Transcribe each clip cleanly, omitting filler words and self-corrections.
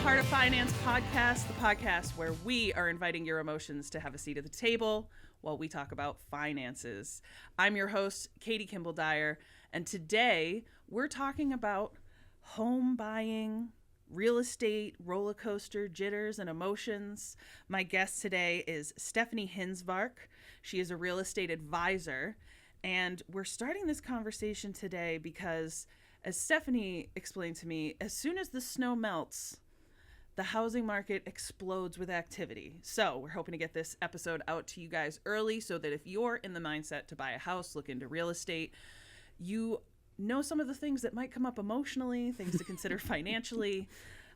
Heart of Finance podcast, the podcast where we are inviting your emotions to have a seat at the table while we talk about finances. I'm your host, Katie Kimball Dyer, and today we're talking about home buying, real estate, roller coaster, jitters, and emotions. My guest today is Stephanie Hinsvark. She is a real estate advisor, and we're starting this conversation today because, as Stephanie explained to me, as soon as the snow melts, the housing market explodes with activity. So we're hoping to get this episode out to you guys early so that if you're in the mindset to buy a house, look into real estate, you know some of the things that might come up emotionally, things to consider financially.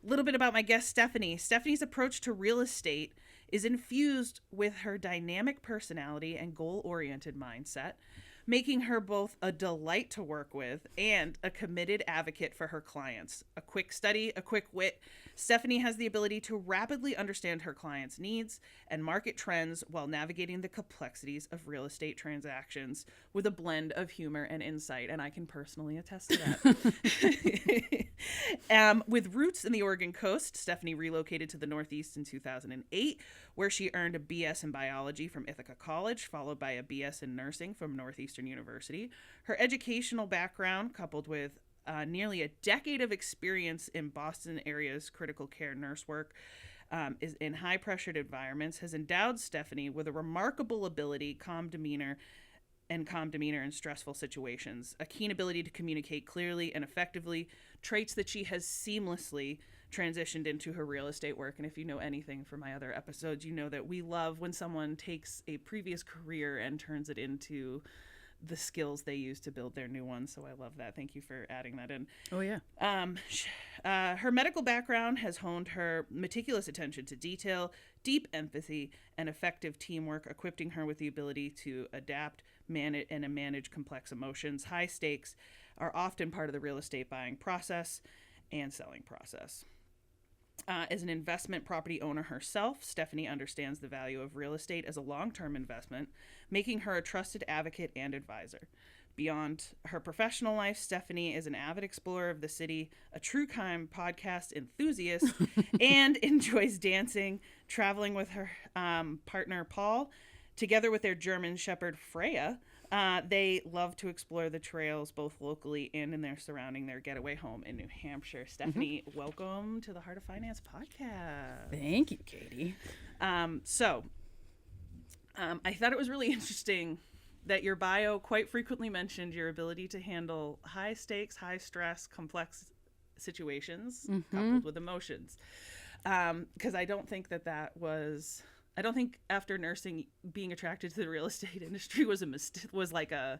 A little bit about my guest, Stephanie. Stephanie's approach to real estate is infused with her dynamic personality and goal-oriented mindset, making her both a delight to work with and a committed advocate for her clients. A quick study, a quick wit. Stephanie has the ability to rapidly understand her clients' needs and market trends while navigating the complexities of real estate transactions with a blend of humor and insight, and I can personally attest to that. With roots in the Oregon coast, Stephanie relocated to the Northeast in 2008, where she earned a BS in biology from Ithaca College, followed by a BS in nursing from Northeastern University. Her educational background, coupled with nearly a decade of experience in Boston area's critical care nurse work is in high-pressured environments, has endowed Stephanie with a remarkable ability, calm demeanor in stressful situations, a keen ability to communicate clearly and effectively, traits that she has seamlessly transitioned into her real estate work. And if you know anything from my other episodes, you know that we love when someone takes a previous career and turns it into the skills they use to build their new one. So I love that. Thank you for adding that in. Oh, yeah. Her medical background has honed her meticulous attention to detail, deep empathy, and effective teamwork, equipping her with the ability to adapt, manage complex emotions. High stakes are often part of the real estate buying process and selling process. As an investment property owner herself, Stephanie understands the value of real estate as a long-term investment, making her a trusted advocate and advisor. Beyond her professional life, Stephanie is an avid explorer of the city, a true crime podcast enthusiast, and enjoys dancing, traveling with her partner, Paul. Together with their German Shepherd, Freya, they love to explore the trails both locally and in their getaway home in New Hampshire. Stephanie, welcome to the Heart of Finance podcast. Thank you, Katie. I thought it was really interesting that your bio quite frequently mentioned your ability to handle high stakes, high stress, complex situations coupled with emotions. Because I don't think I don't think after nursing, being attracted to the real estate industry was like a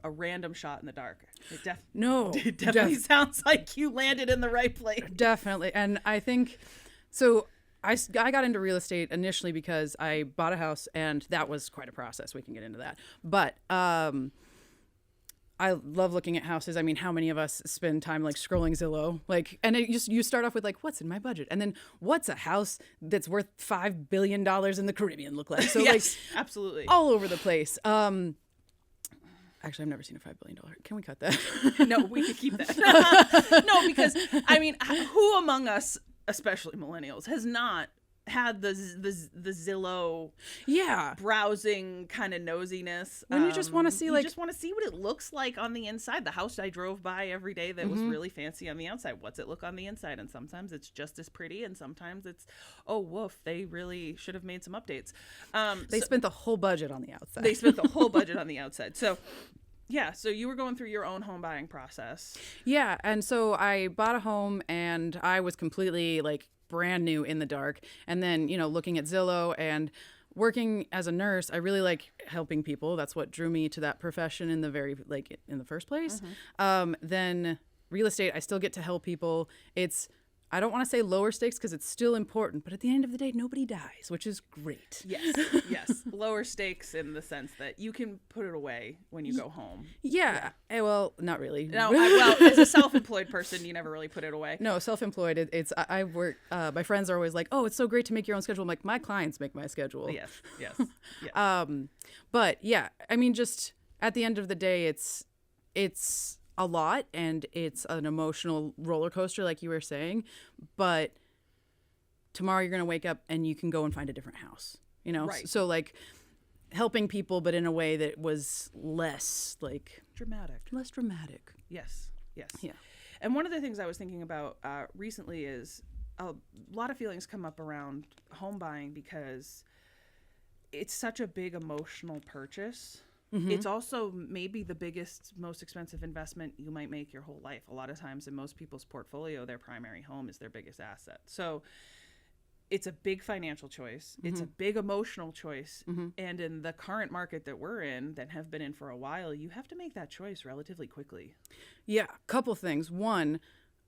random shot in the dark. It definitely sounds like you landed in the right place. Definitely. And I think, so I got into real estate initially because I bought a house, and that was quite a process. We can get into that. But I love looking at houses. I mean, how many of us spend time like scrolling Zillow? And you start off with like, what's in my budget? And then what's a house that's worth $5 billion in the Caribbean look like? So yes, absolutely. All over the place. Actually, I've never seen a $5 billion. Can we cut that? No, we could keep that. No, because I mean, who among us, especially millennials, has not had the Zillow browsing kind of nosiness when you just want to see just want to see what it looks like on the inside. The house I drove by every day that was really fancy on the outside, what's it look on the inside? And sometimes it's just as pretty, and sometimes it's, oh woof, they really should have made some updates. They spent the whole budget on the outside. So so you were going through your own home buying process. Yeah, and so I bought a home, and I was completely brand new in the dark. And then, looking at Zillow and working as a nurse, I really like helping people. That's what drew me to that profession in the first place. Then real estate, I still get to help people. I don't want to say lower stakes because it's still important, but at the end of the day, nobody dies, which is great. Yes. Lower stakes in the sense that you can put it away when you go home. Yeah. Well, not really. No, as a self-employed person, you never really put it away. No, self-employed, I work, my friends are always like, oh, it's so great to make your own schedule. I'm like, my clients make my schedule. Yes. But yeah, I mean, just at the end of the day, it's a lot, and it's an emotional roller coaster, like you were saying. But tomorrow you're going to wake up and you can go and find a different house, Right. So like helping people, but in a way that was less dramatic. Yes. Yeah. And one of the things I was thinking about recently is a lot of feelings come up around home buying because it's such a big emotional purchase. Mm-hmm. It's also maybe the biggest, most expensive investment you might make your whole life. A lot of times in most people's portfolio, their primary home is their biggest asset. So it's a big financial choice. Mm-hmm. It's a big emotional choice. Mm-hmm. And in the current market that we're in, that have been in for a while, you have to make that choice relatively quickly. Yeah, couple things. One,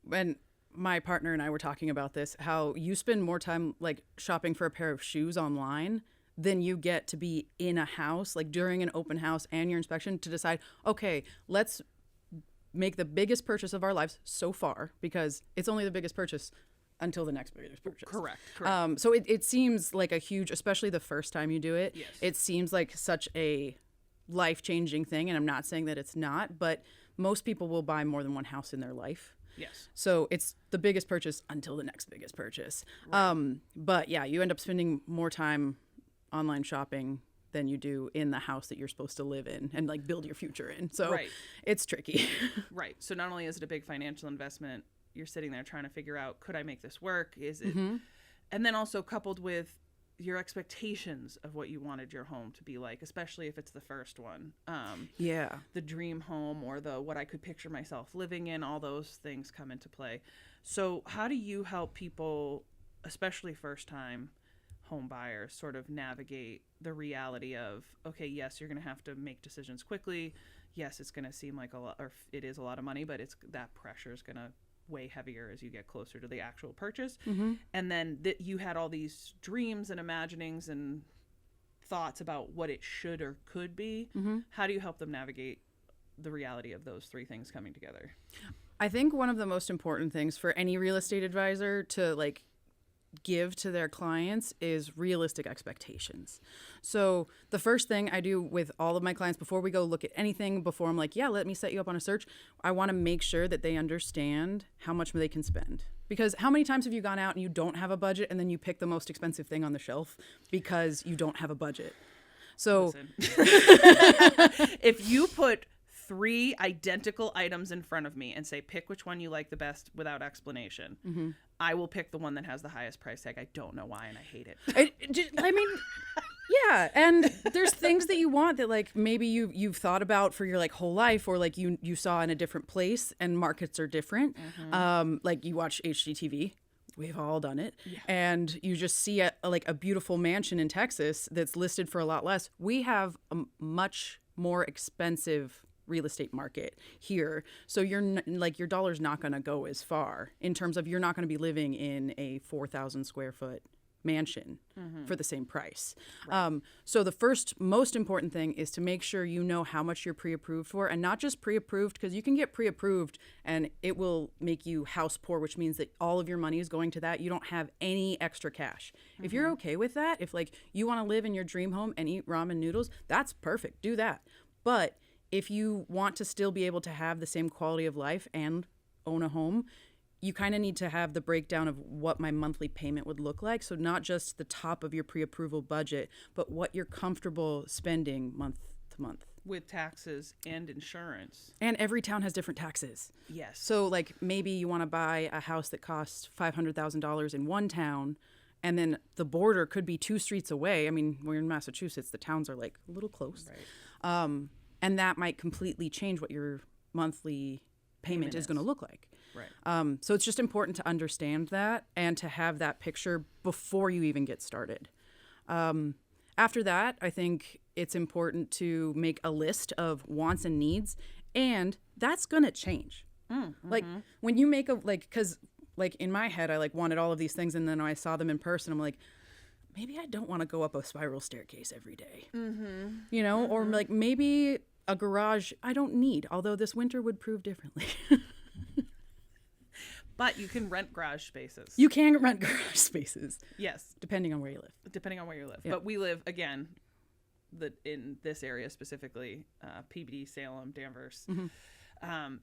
when my partner and I were talking about this, how you spend more time like shopping for a pair of shoes online than you get to be in a house, like during an open house and your inspection, to decide, okay, let's make the biggest purchase of our lives so far, because it's only the biggest purchase until the next biggest purchase. Correct. So it seems like a huge, especially the first time you do it, Yes. It seems like such a life-changing thing, and I'm not saying that it's not, but most people will buy more than one house in their life. Yes. So it's the biggest purchase until the next biggest purchase. Right. But yeah, you end up spending more time online shopping than you do in the house that you're supposed to live in and like build your future in. So Right. It's tricky. Right. So not only is it a big financial investment, you're sitting there trying to figure out, could I make this work? Is it? Mm-hmm. And then also coupled with your expectations of what you wanted your home to be like, especially if it's the first one. Yeah. The dream home or the what I could picture myself living in, all those things come into play. So how do you help people, especially first time home buyers, sort of navigate the reality of, okay, yes, you're going to have to make decisions quickly. Yes, it's going to seem like a lot, or it is a lot of money, but it's that pressure is going to way heavier as you get closer to the actual purchase. Mm-hmm. And then you had all these dreams and imaginings and thoughts about what it should or could be. Mm-hmm. How do you help them navigate the reality of those three things coming together? I think one of the most important things for any real estate advisor to like give to their clients is realistic expectations. So the first thing I do with all of my clients before we go look at anything, before I'm like, yeah, let me set you up on a search, I want to make sure that they understand how much they can spend. Because how many times have you gone out and you don't have a budget and then you pick the most expensive thing on the shelf because you don't have a budget? So if you put 3 identical items in front of me and say, pick which one you like the best without explanation, mm-hmm. I will pick the one that has the highest price tag. I don't know why, and I hate it. I mean, yeah. And there's things that you want that like maybe you've thought about for your like whole life, or like you saw in a different place, and markets are different. Mm-hmm. Like you watch HGTV. We've all done it. Yeah. And you just see a beautiful mansion in Texas that's listed for a lot less. We have a much more expensive real estate market here, so your dollar's not going to go as far in terms of you're not going to be living in a 4,000 square foot mansion mm-hmm. for the same price. Right. So the first most important thing is to make sure you know how much you're pre-approved for, and not just pre-approved, because you can get pre-approved and it will make you house poor, which means that all of your money is going to that. You don't have any extra cash. Mm-hmm. If you're okay with that, if like you want to live in your dream home and eat ramen noodles, that's perfect. Do that. But if you want to still be able to have the same quality of life and own a home, you kind of need to have the breakdown of what my monthly payment would look like. So not just the top of your pre-approval budget, but what you're comfortable spending month to month. With taxes and insurance. And every town has different taxes. Yes. So like maybe you want to buy a house that costs $500,000 in one town, and then the border could be 2 streets away. I mean, we're in Massachusetts. The towns are like a little close. Right. And that might completely change what your monthly payment is going to look like. Right. So it's just important to understand that and to have that picture before you even get started. After that, I think it's important to make a list of wants and needs, and that's going to change. Mm-hmm. Like when you make because in my head, I wanted all of these things, and then when I saw them in person, I'm like, maybe I don't want to go up a spiral staircase every day, mm-hmm. Or maybe a garage I don't need, although this winter would prove differently. But you can rent garage spaces. You can rent garage spaces. Yes. Depending on where you live. Yeah. But we live, again, in this area specifically, Peabody, Salem, Danvers. Mm-hmm.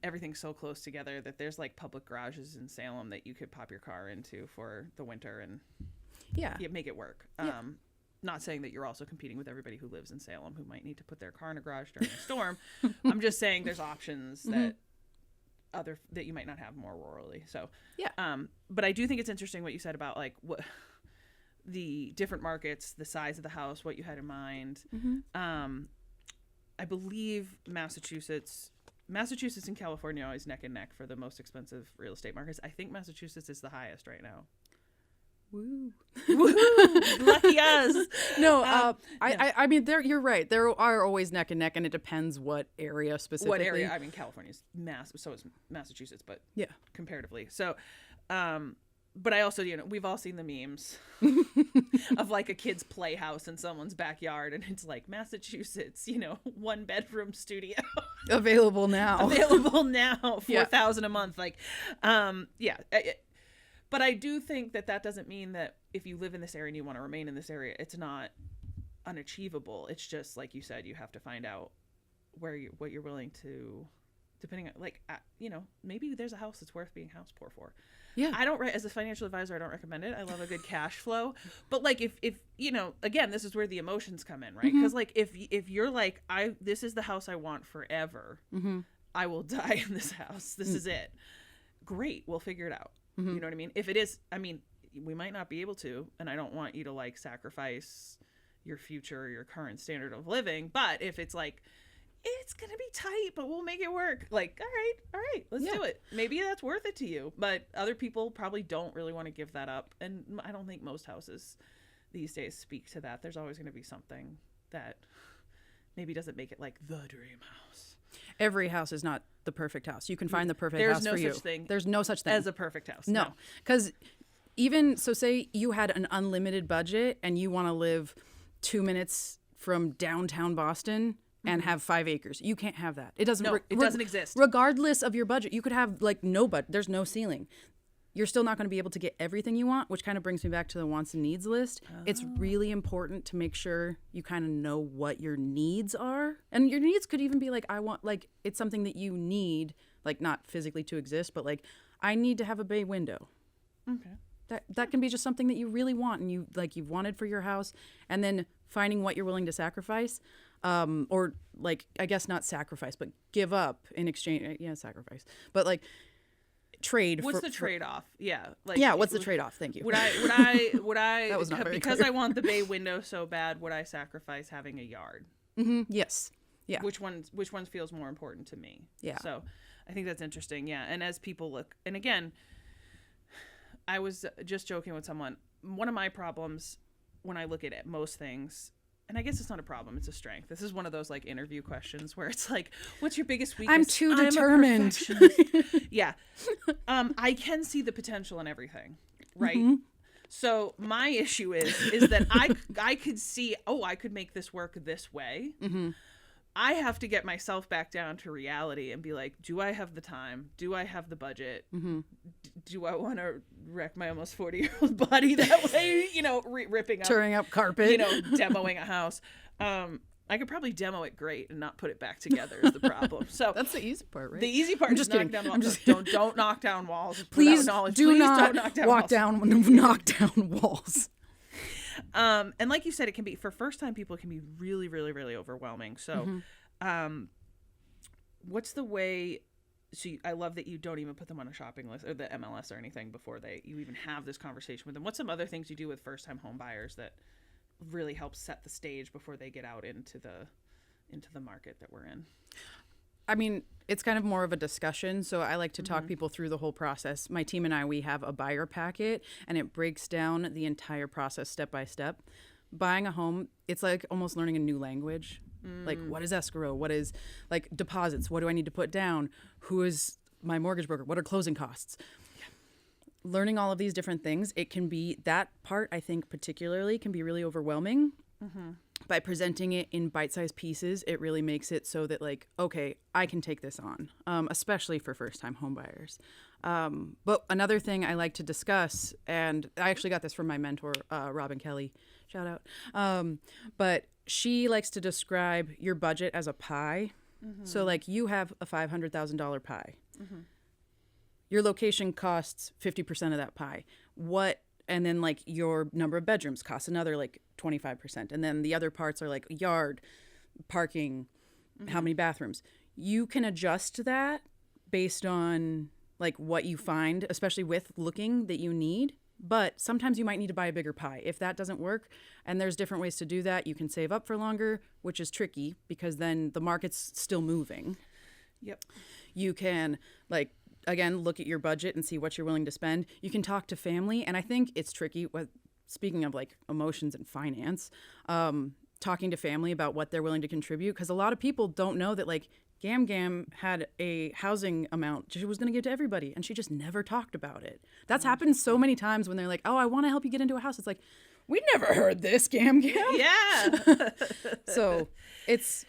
everything's so close together that there's like public garages in Salem that you could pop your car into for the winter and make it work. Not saying that you're also competing with everybody who lives in Salem who might need to put their car in a garage during a storm. I'm just saying there's options that that you might not have more rurally. So but I do think it's interesting what you said about like what the different markets, the size of the house, what you had in mind. I believe Massachusetts and California are always neck and neck for the most expensive real estate markets. I think Massachusetts is the highest right now. Woo. Woohoo! Lucky us. No, I mean, you're right. There are always neck and neck, and it depends what area specifically. What area? I mean, California's massive, so is Massachusetts, but comparatively. So, but I also, we've all seen the memes of like a kid's playhouse in someone's backyard, and it's like Massachusetts, 1-bedroom studio available now, $4,000 a month. Like, but I do think that doesn't mean that if you live in this area and you want to remain in this area, it's not unachievable. It's just like you said, you have to find out what you're willing to, depending on maybe there's a house that's worth being house poor for. Yeah. As a financial advisor, I don't recommend it. I love a good cash flow. But like if again, this is where the emotions come in, right? Because like if you're like, this is the house I want forever. I will die in this house. This is it. Great. We'll figure it out. You know what I mean? If it is, we might not be able to, and I don't want you to like sacrifice your future or your current standard of living. But if it's like, it's going to be tight, but we'll make it work. Like, all right, let's do it. Maybe that's worth it to you. But other people probably don't really want to give that up. And I don't think most houses these days speak to that. There's always going to be something that maybe doesn't make it like the dream house. Every house is not the perfect house. You can find the perfect house for you. There's no such thing as a perfect house. No. Because say you had an unlimited budget and you want to live 2 minutes from downtown Boston and have 5 acres. You can't have that. It doesn't. It doesn't exist. Regardless of your budget, you could have like no budget. There's no ceiling. You're still not going to be able to get everything you want, which kind of brings me back to the wants and needs list. It's really important to make sure you kind of know what your needs are. And your needs could even be like, it's something that you need, like not physically to exist, but like, I need to have a bay window. Okay. That can be just something that you really want and you've wanted for your house, and then finding what you're willing to sacrifice. Or like, I guess not sacrifice, but give up in exchange. Yeah, sacrifice. But like, trade. What's the trade-off? What's the trade-off? Thank you. Would I that was not very because clear. I want the bay window so bad, would I sacrifice having a yard? Yes. Yeah. Which one feels more important to me? Yeah. So I think that's interesting. Yeah. And as people look, and again, I was just joking with someone. One of my problems when I look at most things, and I guess it's not a problem, it's a strength. This is one of those like interview questions where it's like, what's your biggest weakness? I'm too determined. Yeah. I can see the potential in everything, right? So my issue is that I could see, I could make this work this way. I have to get myself back down to reality and be like, do I have the time? Do I have the budget? Do I want to wreck my almost 40-year-old body that way? Ripping up, tearing up carpet, demoing a house. I could probably demo it great and not put it back together is the problem. So that's the easy part, right? The easy part is knock down walls. Don't knock down walls. Please don't knock down walls. And like you said, it can be, for first time people, it can be really, really, really overwhelming. So, what's the way? So I love that you don't even put them on a shopping list or the MLS or anything before you even have this conversation with them. What's some other things you do with first time home buyers that really helps set the stage before they get out into the market that we're in? I mean, it's kind of more of a discussion. So I like to talk people through the whole process. My team and we have a buyer packet, and it breaks down the entire process step by step. Buying a home, it's like almost learning a new language. Like, what is escrow? What is like deposits? What do I need to put down? Who is my mortgage broker? What are closing costs? Learning all of these different things, it can be, that part I think particularly can be really overwhelming. By presenting it in bite-sized pieces, it really makes it so that like, okay, I can take this on, especially for first-time home buyers. But another thing I like to discuss, and I actually got this from my mentor, Robin Kelly, shout out. But she likes to describe your budget as a pie. So like you have a $500,000 pie. Your location costs 50% of that pie. And then like your number of bedrooms costs another like 25%. And then the other parts are like yard, parking, how many bathrooms. You can adjust that based on like what you find, especially with looking that you need. But sometimes you might need to buy a bigger pie. If that doesn't work, and there's different ways to do that, you can save up for longer, which is tricky because then the market's still moving. Yep. You can, like, again, look at your budget and see what you're willing to spend. You can talk to family, and I think it's tricky with, speaking of like emotions and finance, talking to family about what they're willing to contribute, because a lot of people don't know that like Gam had a housing amount she was going to give to everybody, and she just never talked about it. That's happened so many times when they're like, oh, I want to help you get into a house. It's like, we never heard this, Gam. Yeah. So it's,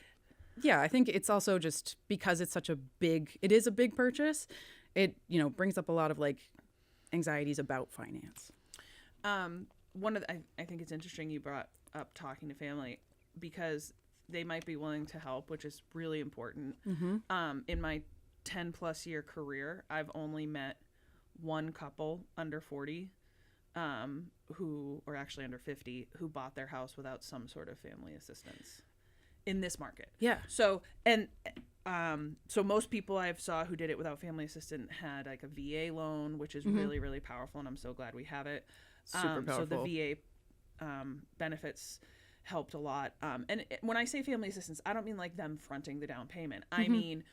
yeah, I think it's also just because it's such a big, it is a big purchase. It, you know, brings up a lot of like anxieties about finance. I think it's interesting you brought up talking to family, because they might be willing to help, which is really important. In my 10 plus year career, I've only met one couple under 40 or actually under 50 who bought their house without some sort of family assistance in this market. Yeah. So most people I saw who did it without family assistance had like a VA loan, which is really, really powerful, and I'm so glad we have it. Super powerful. So the VA benefits helped a lot. When I say family assistance, I don't mean like them fronting the down payment. I mean,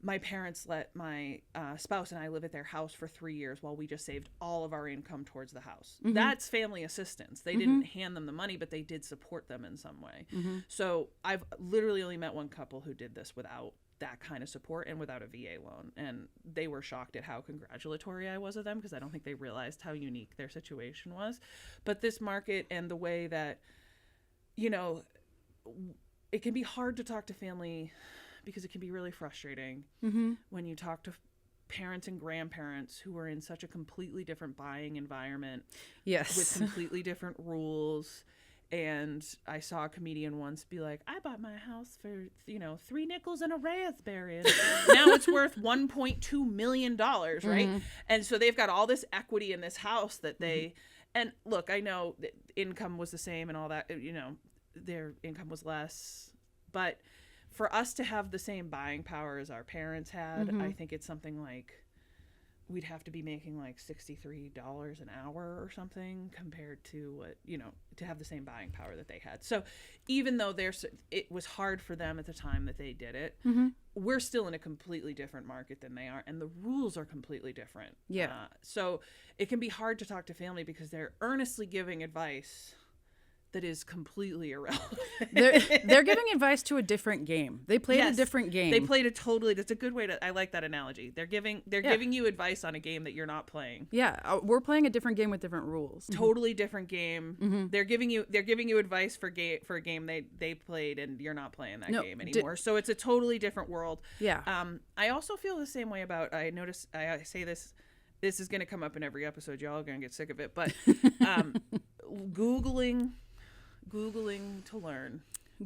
my parents let my spouse and I live at their house for 3 years while we just saved all of our income towards the house. That's family assistance. They didn't hand them the money, but they did support them in some way. So I've literally only met one couple who did this without that kind of support and without a VA loan. And they were shocked at how congratulatory I was of them, because I don't think they realized how unique their situation was. But this market and the way that, you know, it can be hard to talk to family because it can be really frustrating when you talk to parents and grandparents who are in such a completely different buying environment. Yes. With completely different rules. And I saw a comedian once be like, I bought my house for, 3 nickels and a raspberry. And now it's worth $1.2 million, right? And so they've got all this equity in this house that they, and look, I know that income was the same and all that, their income was less. But for us to have the same buying power as our parents had, I think it's something like we'd have to be making like $63 an hour or something compared to what, to have the same buying power that they had. So even though it was hard for them at the time that they did it, we're still in a completely different market than they are. And the rules are completely different. Yeah. So it can be hard to talk to family because they're earnestly giving advice that is completely irrelevant. They're giving advice to a different game. They played a different game. They played that's a good way I like that analogy. They're giving you advice on a game that you're not playing. Yeah, we're playing a different game with different rules. Totally different game. They're giving you advice for a game they played, and you're not playing that game anymore. So it's a totally different world. Yeah. I also feel the same way about, I notice I say this is going to come up in every episode. Y'all are going to get sick of it, but Googling to learn.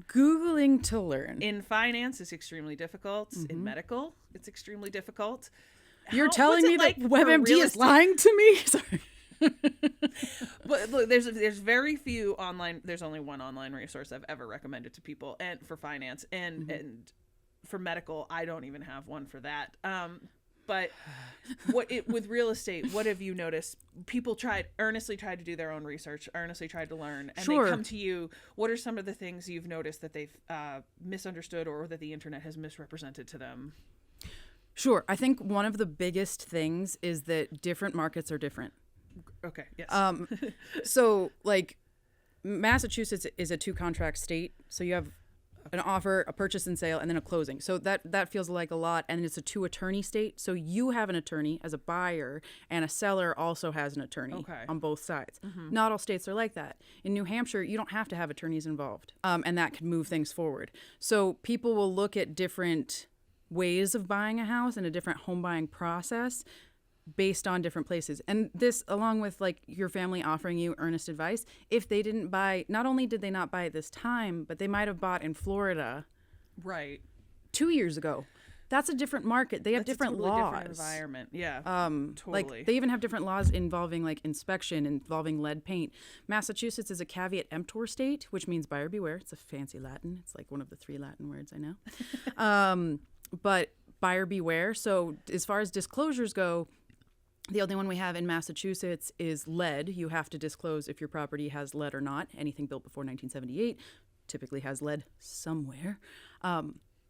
Googling to learn. In finance, it's extremely difficult. In medical, it's extremely difficult. You're telling me that WebMD is lying to me? Sorry. But look, there's very few online. There's only one online resource I've ever recommended to people, and for finance and for medical, I don't even have one for that. But with real estate, what have you noticed? People earnestly tried to do their own research, earnestly tried to learn, and they come to you. What are some of the things you've noticed that they've misunderstood or that the internet has misrepresented to them? Sure. I think one of the biggest things is that different markets are different. Okay. Yes. So like Massachusetts is a 2-contract state. So you have an offer, a purchase and sale, and then a closing. So that feels like a lot. And it's a 2-attorney state. So you have an attorney as a buyer, and a seller also has an attorney on both sides. Not all states are like that. In New Hampshire, you don't have to have attorneys involved. And that could move things forward. So people will look at different ways of buying a house and a different home buying process based on different places. And this, along with like your family offering you earnest advice, if they didn't buy, not only did they not buy at this time, but they might have bought in Florida right 2 years ago. That's a different market. They have different totally laws. different environment. Yeah. Totally. Like they even have different laws involving like inspection, involving lead paint. Massachusetts is a caveat emptor state, which means buyer beware. It's a fancy Latin. It's like one of the 3 Latin words I know. But buyer beware. So as far as disclosures go, the only one we have in Massachusetts is lead. You have to disclose if your property has lead or not. Anything built before 1978 typically has lead somewhere.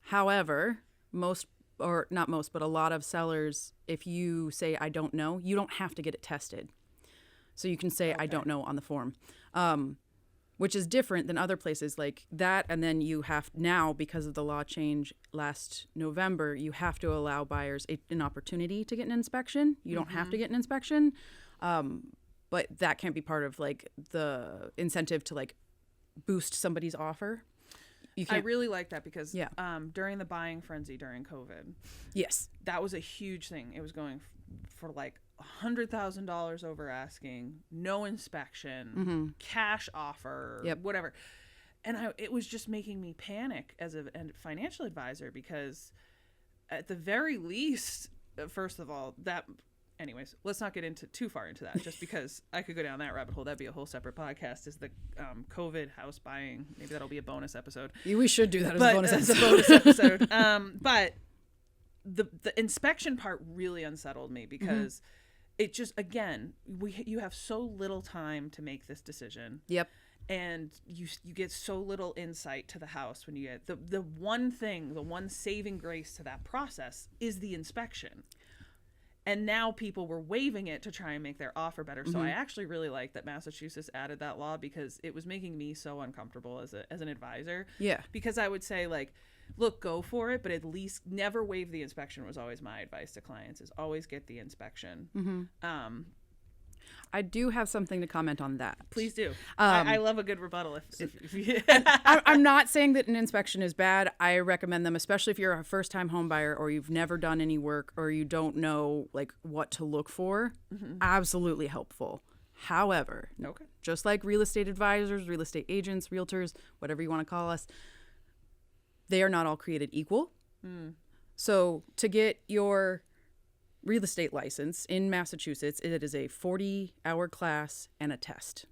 However, most, or not most, but a lot of sellers, if you say, I don't know, you don't have to get it tested. So you can say, I don't know on the form, which is different than other places like that. And then you have now, because of the law change last November, you have to allow buyers an opportunity to get an inspection. You don't have to get an inspection. But that can't be part of like the incentive to like boost somebody's offer. I really like that because during the buying frenzy during COVID, yes, that was a huge thing. It was going for like $100,000 over asking, no inspection, cash offer, whatever. And it was just making me panic as a financial advisor because at the very least, first of all, anyways, let's not get too far into that just because I could go down that rabbit hole. That'd be a whole separate podcast, is the COVID house buying. Maybe that'll be a bonus episode. We should do that as a bonus episode. Bonus episode. But the inspection part really unsettled me because it just, again, you have so little time to make this decision. Yep. And you get so little insight to the house when you get the one saving grace to that process is the inspection. And now people were waiving it to try and make their offer better. So I actually really like that Massachusetts added that law because it was making me so uncomfortable as an advisor. Yeah. Because I would say, like, look, go for it, but at least never waive the inspection was always my advice to clients, is always get the inspection. I do have something to comment on that. Please do. I love a good rebuttal. If you... I'm not saying that an inspection is bad. I recommend them, especially if you're a first-time home buyer or you've never done any work or you don't know like what to look for. Absolutely helpful. However, just like real estate advisors, real estate agents, realtors, whatever you want to call us, they are not all created equal. So to get your real estate license in Massachusetts, it is a 40-hour class and a test,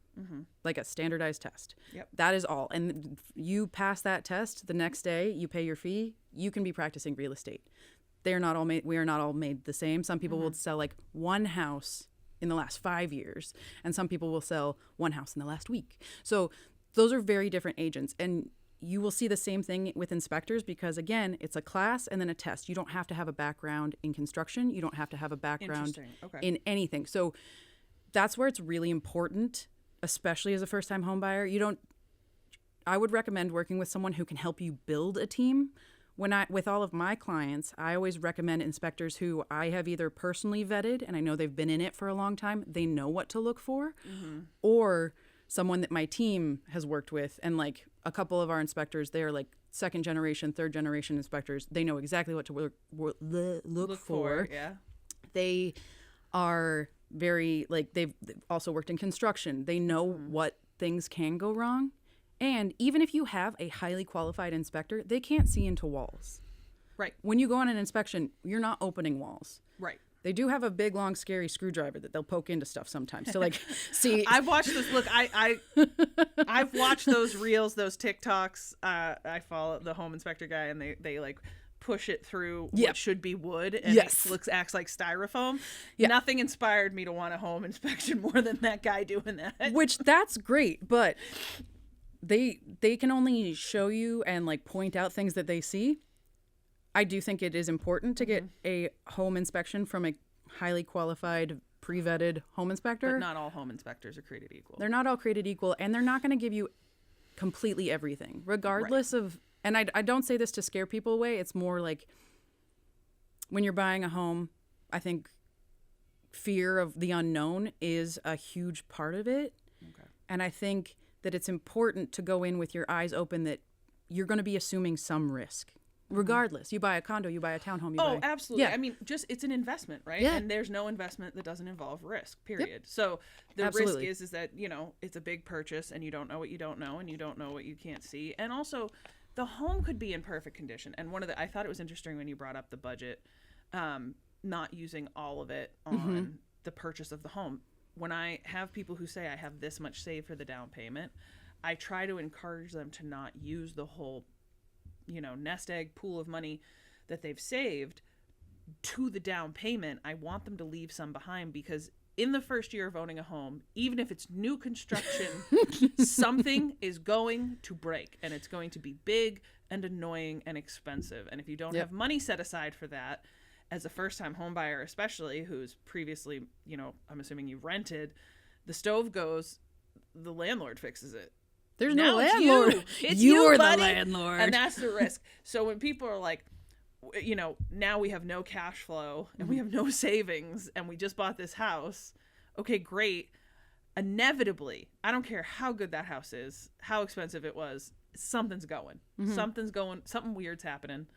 like a standardized test. Yep. That is all. And you pass that test, the next day you pay your fee, you can be practicing real estate. We are not all made the same. Some people will sell like one house in the last 5 years, and some people will sell one house in the last week. So those are very different agents. And you will see the same thing with inspectors because, again, it's a class and then a test. You don't have to have a background in construction. You don't have to have a background in anything. So that's where it's really important, especially as a first-time home buyer. I would recommend working with someone who can help you build a team. With all of my clients, I always recommend inspectors who I have either personally vetted and I know they've been in it for a long time, they know what to look for, or someone that my team has worked with. And like a couple of our inspectors, they are like second generation, third generation inspectors. They know exactly what to look for. Yeah. They are very, like, they've also worked in construction. They know what things can go wrong. And even if you have a highly qualified inspector, they can't see into walls. Right. When you go on an inspection, you're not opening walls. Right. They do have a big, long, scary screwdriver that they'll poke into stuff sometimes to like see. I've watched this. Look, I've watched those reels, those TikToks. I follow the home inspector guy, and they like push it through what should be wood, and it acts like styrofoam. Yep. Nothing inspired me to want a home inspection more than that guy doing that. Which that's great, but they can only show you and like point out things that they see. I do think it is important to get a home inspection from a highly qualified, pre-vetted home inspector. But not all home inspectors are created equal. They're not all created equal, and they're not going to give you completely everything, regardless of, and I don't say this to scare people away. It's more like when you're buying a home, I think fear of the unknown is a huge part of it. Okay. And I think that it's important to go in with your eyes open that you're going to be assuming some risk. Regardless, you buy a condo, you buy a townhome. Absolutely. Yeah. I mean, it's an investment, right? Yeah. And there's no investment that doesn't involve risk, period. Yep. So the risk is that, it's a big purchase and you don't know what you don't know and you don't know what you can't see. And also the home could be in perfect condition. And I thought it was interesting when you brought up the budget, not using all of it on the purchase of the home. When I have people who say I have this much saved for the down payment, I try to encourage them to not use the whole, nest egg pool of money that they've saved to the down payment. I want them to leave some behind, because in the first year of owning a home, even if it's new construction, something is going to break, and it's going to be big and annoying and expensive. And if you don't have money set aside for that, as a first-time home buyer especially, who's previously, I'm assuming you rented, the stove goes, the landlord fixes it. There's no landlord. It's You're buddy. The landlord. And that's the risk. So when people are like, now we have no cash flow and we have no savings and we just bought this house. Okay, great. Inevitably, I don't care how good that house is, how expensive it was, something's going. Something weird's happening.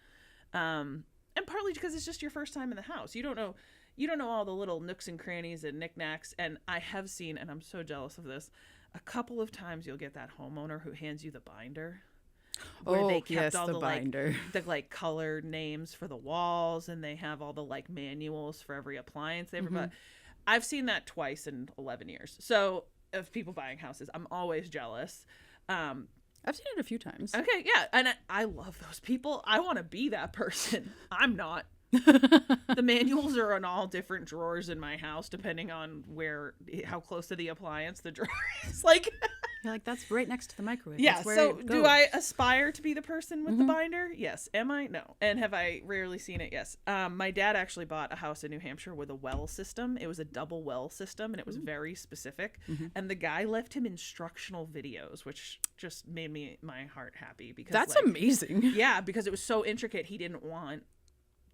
And partly because it's just your first time in the house. You don't know all the little nooks and crannies and knickknacks. And I have seen, and I'm so jealous of this, a couple of times you'll get that homeowner who hands you the binder. Where they kept all the binder. The colored names for the walls, and they have all the manuals for every appliance they ever bought. I've seen that twice in 11 years. So of people buying houses, I'm always jealous. I've seen it a few times. Okay, yeah, and I love those people. I want to be that person. I'm not. The manuals are in all different drawers in my house, depending on how close to the appliance the drawer is. You're like, that's right next to the microwave. Yeah. So do I aspire to be the person with the binder? Yes. Am I? No. And have I rarely seen it? Yes. My dad actually bought a house in New Hampshire with a well system. It was a double well system, and it was very specific. And the guy left him instructional videos, which just made my heart happy, because that's amazing. Yeah, because it was so intricate. He didn't want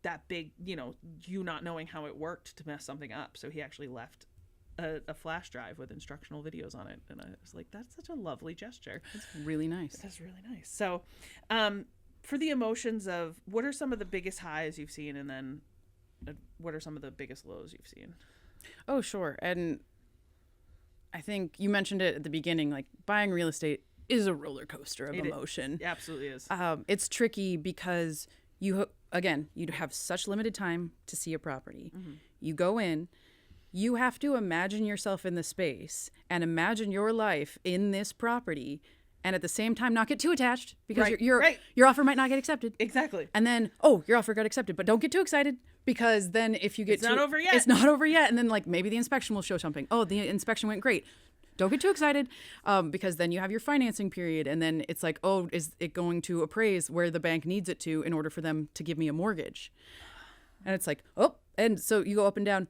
that big, you not knowing how it worked to mess something up. So he actually left a flash drive with instructional videos on it. And I was like, that's such a lovely gesture. That's really nice. That's really nice. So for the emotions of, what are some of the biggest highs you've seen? And then what are some of the biggest lows you've seen? Oh, sure. And I think you mentioned it at the beginning, buying real estate is a roller coaster of emotion. It absolutely is. It's tricky because you have such limited time to see a property. You go in, you have to imagine yourself in the space and imagine your life in this property, and at the same time not get too attached, because your offer might not get accepted. Exactly. And then, your offer got accepted, but don't get too excited, because then if you get it's not over yet. It's not over yet. And then maybe the inspection will show something. Oh, the inspection went great. Don't get too excited, because then you have your financing period, and then it's like, oh, is it going to appraise where the bank needs it to in order for them to give me a mortgage? And it's like, oh, and so you go up and down.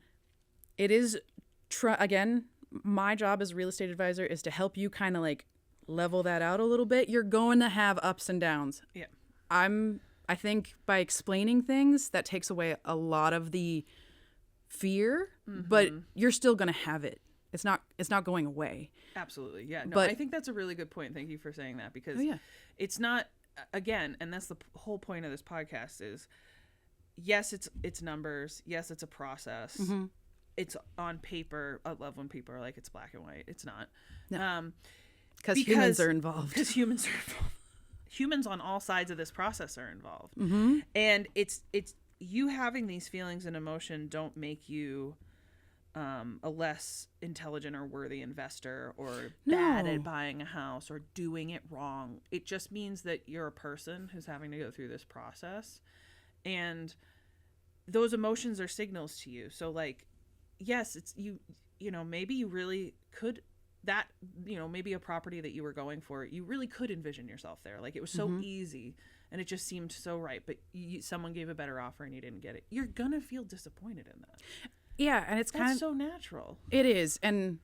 It is, again, my job as a real estate advisor is to help you kind of level that out a little bit. You're going to have ups and downs. Yeah. I think by explaining things, that takes away a lot of the fear, but you're still going to have it. It's not going away. Absolutely. Yeah. No, but I think that's a really good point. Thank you for saying that, because it's not, again, and that's the whole point of this podcast is, yes, it's numbers. Yes, it's a process. It's on paper. I love when people are like, it's black and white. It's not. No. Because humans are involved. Because humans are involved. Humans on all sides of this process are involved. And it's you having these feelings and emotion don't make you a less intelligent or worthy investor, or bad at buying a house, or doing it wrong. It just means that you're a person who's having to go through this process, and those emotions are signals to you. So yes, it's maybe you really could, that, maybe a property that you were going for, you really could envision yourself there. It was so easy and it just seemed so right, but someone gave a better offer and you didn't get it. You're gonna feel disappointed in that. Yeah, and that's so natural. It is. And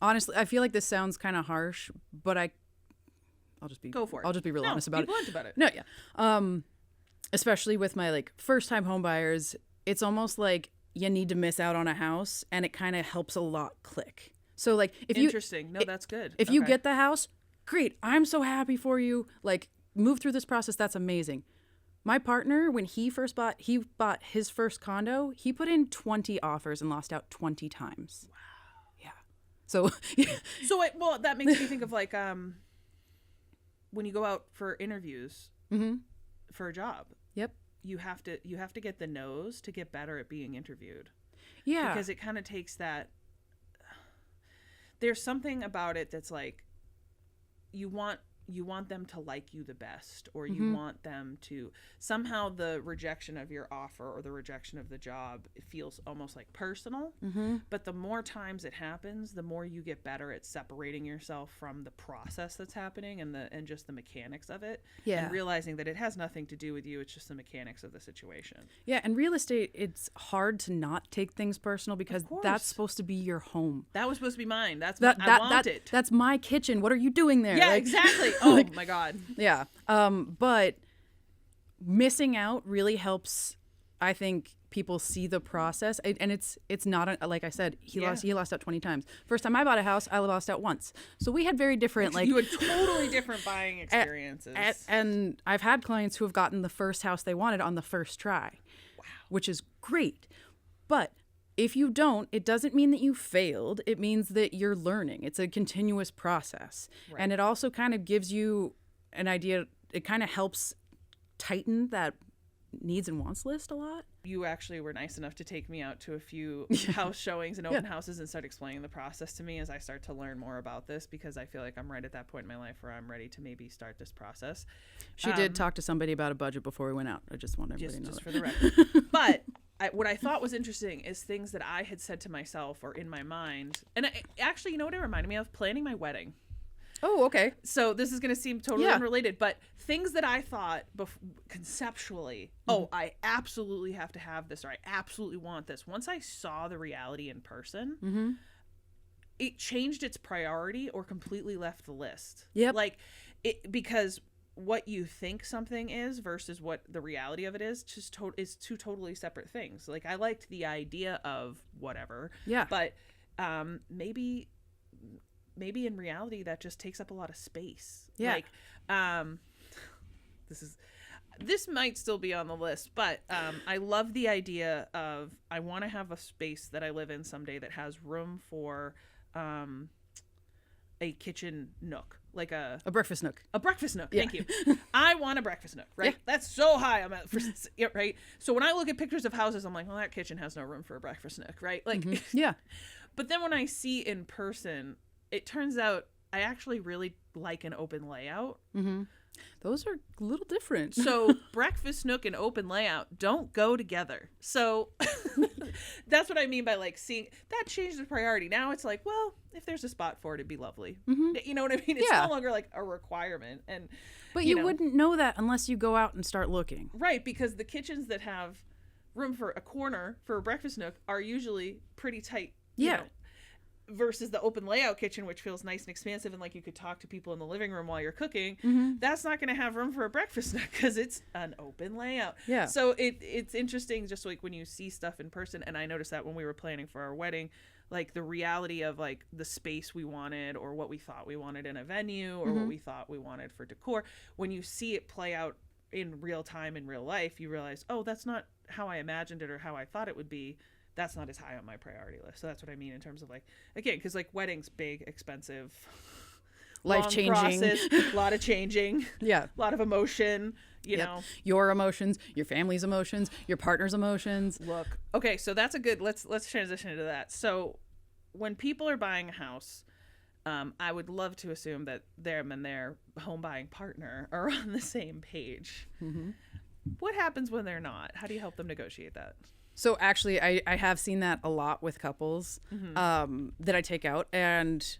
honestly, I feel like this sounds kind of harsh, but I'll just be go for it. I'll just be real honest about it. Be blunt about it. No, yeah. Especially with my first time home buyers, it's almost like you need to miss out on a house, and it kind of helps a lot click. So if interesting. No, that's good. If you get the house, great. I'm so happy for you. Move through this process. That's amazing. My partner, when he bought his first condo, he put in 20 offers and lost out 20 times. Wow. Yeah. So that makes me think of when you go out for interviews for a job. Yep. You have to get the no's to get better at being interviewed. Yeah. Because it kind of takes that. There's something about it that's like you want them to like you the best, or you want them to somehow the rejection of your offer or the rejection of the job, it feels almost like personal. But the more times it happens, the more you get better at separating yourself from the process that's happening and just the mechanics of it. And realizing that it has nothing to do with you. It's just the mechanics of the situation. Yeah. And real estate, it's hard to not take things personal because that's supposed to be your home. That was supposed to be mine. I want it. That's my kitchen. What are you doing there? Yeah, like, exactly. Oh my God. Yeah. But missing out really helps, I think, people see the process. And it's not like I said, he lost out 20 times. First time I bought a house, I lost out once. So we had very different, like, you had totally different buying experiences. And I've had clients who have gotten the first house they wanted on the first try. Wow. Which is great. But if you don't, it doesn't mean that you failed. It means that you're learning. It's a continuous process. Right. And it also kind of gives you an idea. It kind of helps tighten that needs and wants list a lot. You actually were nice enough to take me out to a few house showings and open houses and start explaining the process to me as I start to learn more about this, because I feel like I'm right at that point in my life where I'm ready to maybe start this process. She did talk to somebody about a budget before we went out. I just want everybody to know just that. For the record. But what I thought was interesting is things that I had said to myself or in my mind. And actually, you know what it reminded me of? Planning my wedding. Oh, okay. So this is going to seem totally unrelated, but things that I thought conceptually, I absolutely have to have this, or I absolutely want this. Once I saw the reality in person, it changed its priority or completely left the list. Yep. Like because what you think something is versus what the reality of it is just is two totally separate things. Like I liked the idea of whatever. Yeah. But maybe in reality that just takes up a lot of space. Yeah. Like this might still be on the list, but I love the idea of I want to have a space that I live in someday that has room for a kitchen nook. Like a breakfast nook. A breakfast nook. Thank you. I want a breakfast nook, right? Yeah. That's so high. Right. So when I look at pictures of houses, I'm like, well, that kitchen has no room for a breakfast nook, right? Like, yeah. But then when I see in person, it turns out I actually really like an open layout. Those are a little different. So breakfast nook and open layout don't go together. So that's what I mean by like seeing that changed the priority. Now it's like, well, if there's a spot for it, it'd be lovely. You know what I mean? It's no longer like a requirement. But you wouldn't know that unless you go out and start looking. Right. Because the kitchens that have room for a corner for a breakfast nook are usually pretty tight. You know, versus the open layout kitchen, which feels nice and expansive and like you could talk to people in the living room while you're cooking. That's not going to have room for a breakfast nook because it's an open layout. Yeah. So it's interesting just like when you see stuff in person. And I noticed that when we were planning for our wedding, like the reality of like the space we wanted or what we thought we wanted in a venue or what we thought we wanted for decor. When you see it play out in real time in real life, you realize, oh, that's not how I imagined it or how I thought it would be. That's not as high on my priority list. So that's what I mean in terms of like, again, because like weddings, big, expensive, life-changing, a lot of changing, a lot of emotion, you know. Your emotions, your family's emotions, your partner's emotions. Look, okay, so that's a good, let's transition into that. So when people are buying a house, I would love to assume that them and their home buying partner are on the same page. What happens when they're not? How do you help them negotiate that? So actually, I have seen that a lot with couples that I take out, and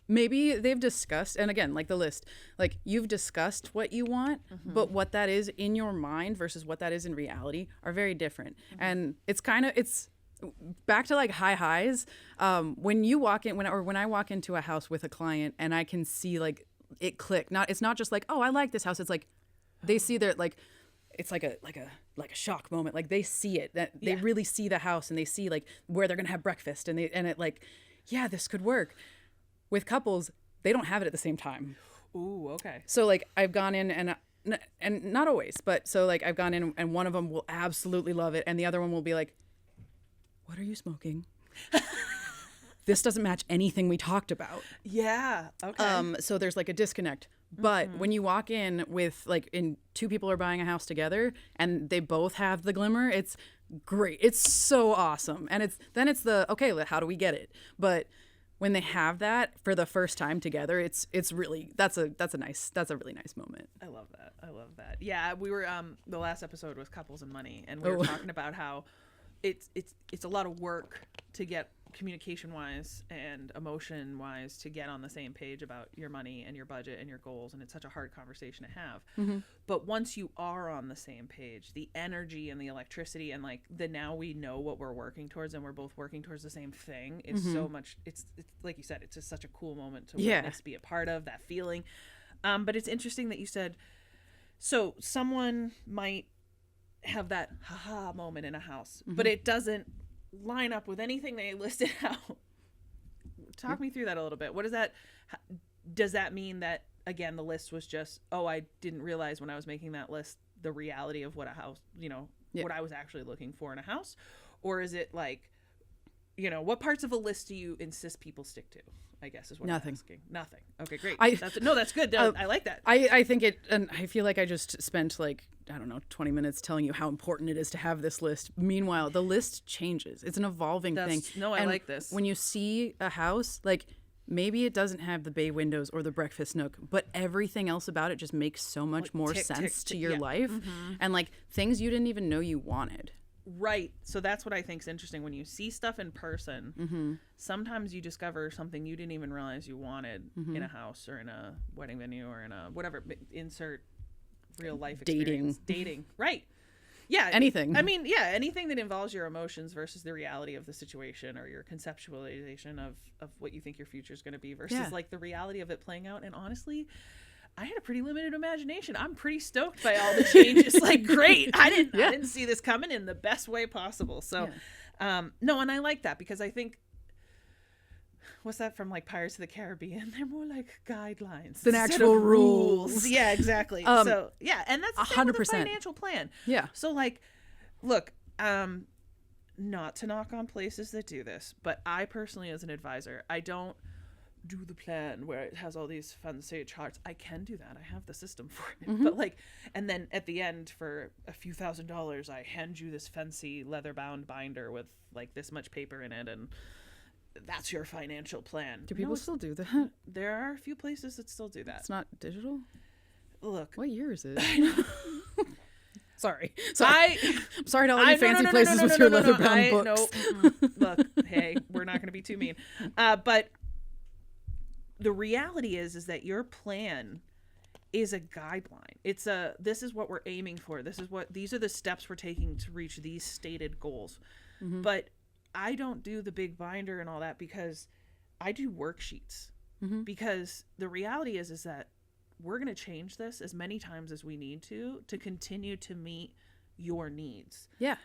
maybe they've discussed, and again, like the list, like you've discussed what you want, but what that is in your mind versus what that is in reality are very different. And it's back to like high highs. When you walk in, when I walk into a house with a client and I can see like it click, it's not just like, oh, I like this house. It's like they see their like. It's like a shock moment. Like they see it, that they really see the house and they see like where they're going to have breakfast and it like, yeah, this could work. With couples, they don't have it at the same time. Ooh, okay. So like I've gone in and not always, but so like I've gone in and one of them will absolutely love it. And the other one will be like, what are you smoking? This doesn't match anything we talked about. Yeah. Okay. So there's like a disconnect, But when you walk in with like two people are buying a house together and they both have the glimmer, it's great. It's so awesome. And it's the, okay, how do we get it? But when they have that for the first time together, it's really, that's a really nice moment. I love that. Yeah, we were the last episode was couples and money, and we were talking about how it's a lot of work to get communication wise and emotion wise to get on the same page about your money and your budget and your goals, and it's such a hard conversation to have. But once you are on the same page, the energy and the electricity and like the now we know what we're working towards and we're both working towards the same thing is so much, it's like you said, it's just such a cool moment to witness, be a part of that feeling. But it's interesting that you said, so someone might have that haha moment in a house, but it doesn't line up with anything they listed out. Talk me through that a little bit. What does that mean that, again, the list was just, I didn't realize when I was making that list the reality of what a house, what I was actually looking for in a house? Or is it like, what parts of a list do you insist people stick to, I guess is what I'm asking. Nothing. Okay, great. That's good. I like that. I think and I feel like I just spent like, I don't know, 20 minutes telling you how important it is to have this list. Meanwhile, the list changes. It's an evolving thing. I like this. When you see a house, like maybe it doesn't have the bay windows or the breakfast nook, but everything else about it just makes so much more sense to your life. And like things you didn't even know you wanted. Right. So that's what I think is interesting. When you see stuff in person, sometimes you discover something you didn't even realize you wanted in a house or in a wedding venue or in a whatever, insert real life experience. Dating. Right. Yeah. Anything. I mean, yeah, anything that involves your emotions versus the reality of the situation or your conceptualization of what you think your future is going to be versus like the reality of it playing out. And honestly, I had a pretty limited imagination. I'm pretty stoked by all the changes. Like, great. I didn't see this coming in the best way possible. So, no, and I like that because I think, what's that from like Pirates of the Caribbean? They're more like guidelines than actual rules. Yeah, exactly. So, yeah, and that's 100% financial plan. Yeah. So, like, look, not to knock on places that do this, but I personally, as an advisor, I don't do the plan where it has all these fancy charts. I can do that. I have the system for it. But like, and then at the end for a few $1,000s, I hand you this fancy leather bound binder with like this much paper in it, and that's your financial plan. Do people still do that? There are a few places that still do that. It's not digital? Look. What year is it? Sorry. I'm sorry to all you fancy places with your leather bound books. Look, hey, we're not going to be too mean. But the reality is that your plan is a guideline. This is what we're aiming for. These are the steps we're taking to reach these stated goals. But I don't do the big binder and all that because I do worksheets. Because the reality is that we're going to change this as many times as we need to continue to meet your needs. Yeah.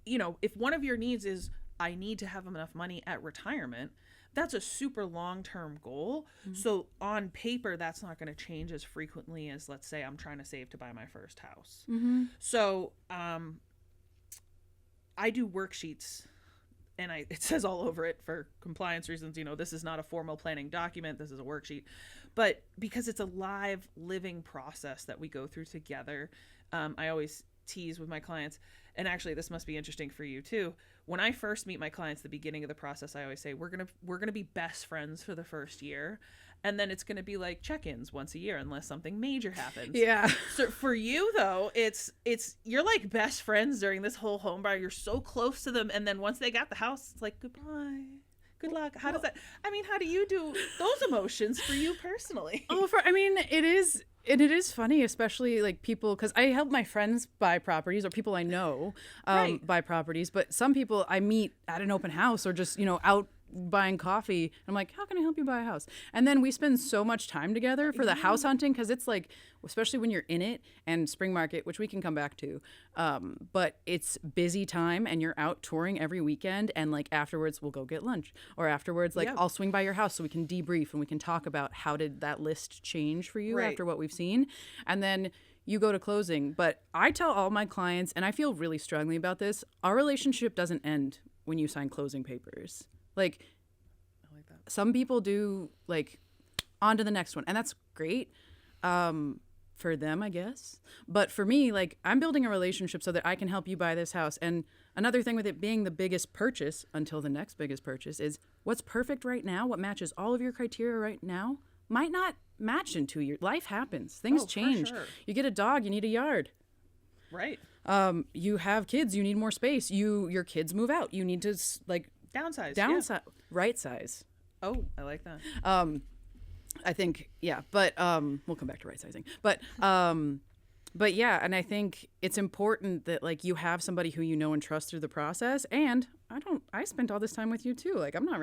If one of your needs is I need to have enough money at retirement, that's a super long-term goal. So on paper, that's not going to change as frequently as, let's say, I'm trying to save to buy my first house. So I do worksheets, and it says all over it for compliance reasons, this is not a formal planning document. This is a worksheet. But because it's a live, living process that we go through together, I always tease with my clients, and actually this must be interesting for you too. When I first meet my clients, the beginning of the process, I always say we're gonna be best friends for the first year, and then it's gonna be like check-ins once a year unless something major happens. Yeah. So for you though, it's you're like best friends during this whole home buyer. You're so close to them, and then once they got the house, it's like goodbye. Good luck. How do you do those emotions for you personally? It is funny, especially like people, because I help my friends buy properties or people I know buy properties. But some people I meet at an open house or just, out buying coffee. I'm like, how can I help you buy a house? And then we spend so much time together for the house hunting because it's like, especially when you're in it, and spring market, which we can come back to. But it's busy time and you're out touring every weekend. And like afterwards, we'll go get lunch, or afterwards, like I'll swing by your house so we can debrief and we can talk about how did that list change for you after what we've seen. And then you go to closing. But I tell all my clients, and I feel really strongly about this, our relationship doesn't end when you sign closing papers. Like, I like that. Some people do like on to the next one. And that's great for them, I guess. But for me, like, I'm building a relationship so that I can help you buy this house. And another thing with it being the biggest purchase until the next biggest purchase is what's perfect right now, what matches all of your criteria right now, might not match in 2 years. Life happens. Things change. Sure. You get a dog, you need a yard. Right. You have kids, you need more space. Your kids move out. You need to like Downsize. Yeah. Right size. Oh, I like that. I think, yeah, but we'll come back to right sizing. But yeah, and I think it's important that like you have somebody who you know and trust through the process. And I spent all this time with you too. Like I'm not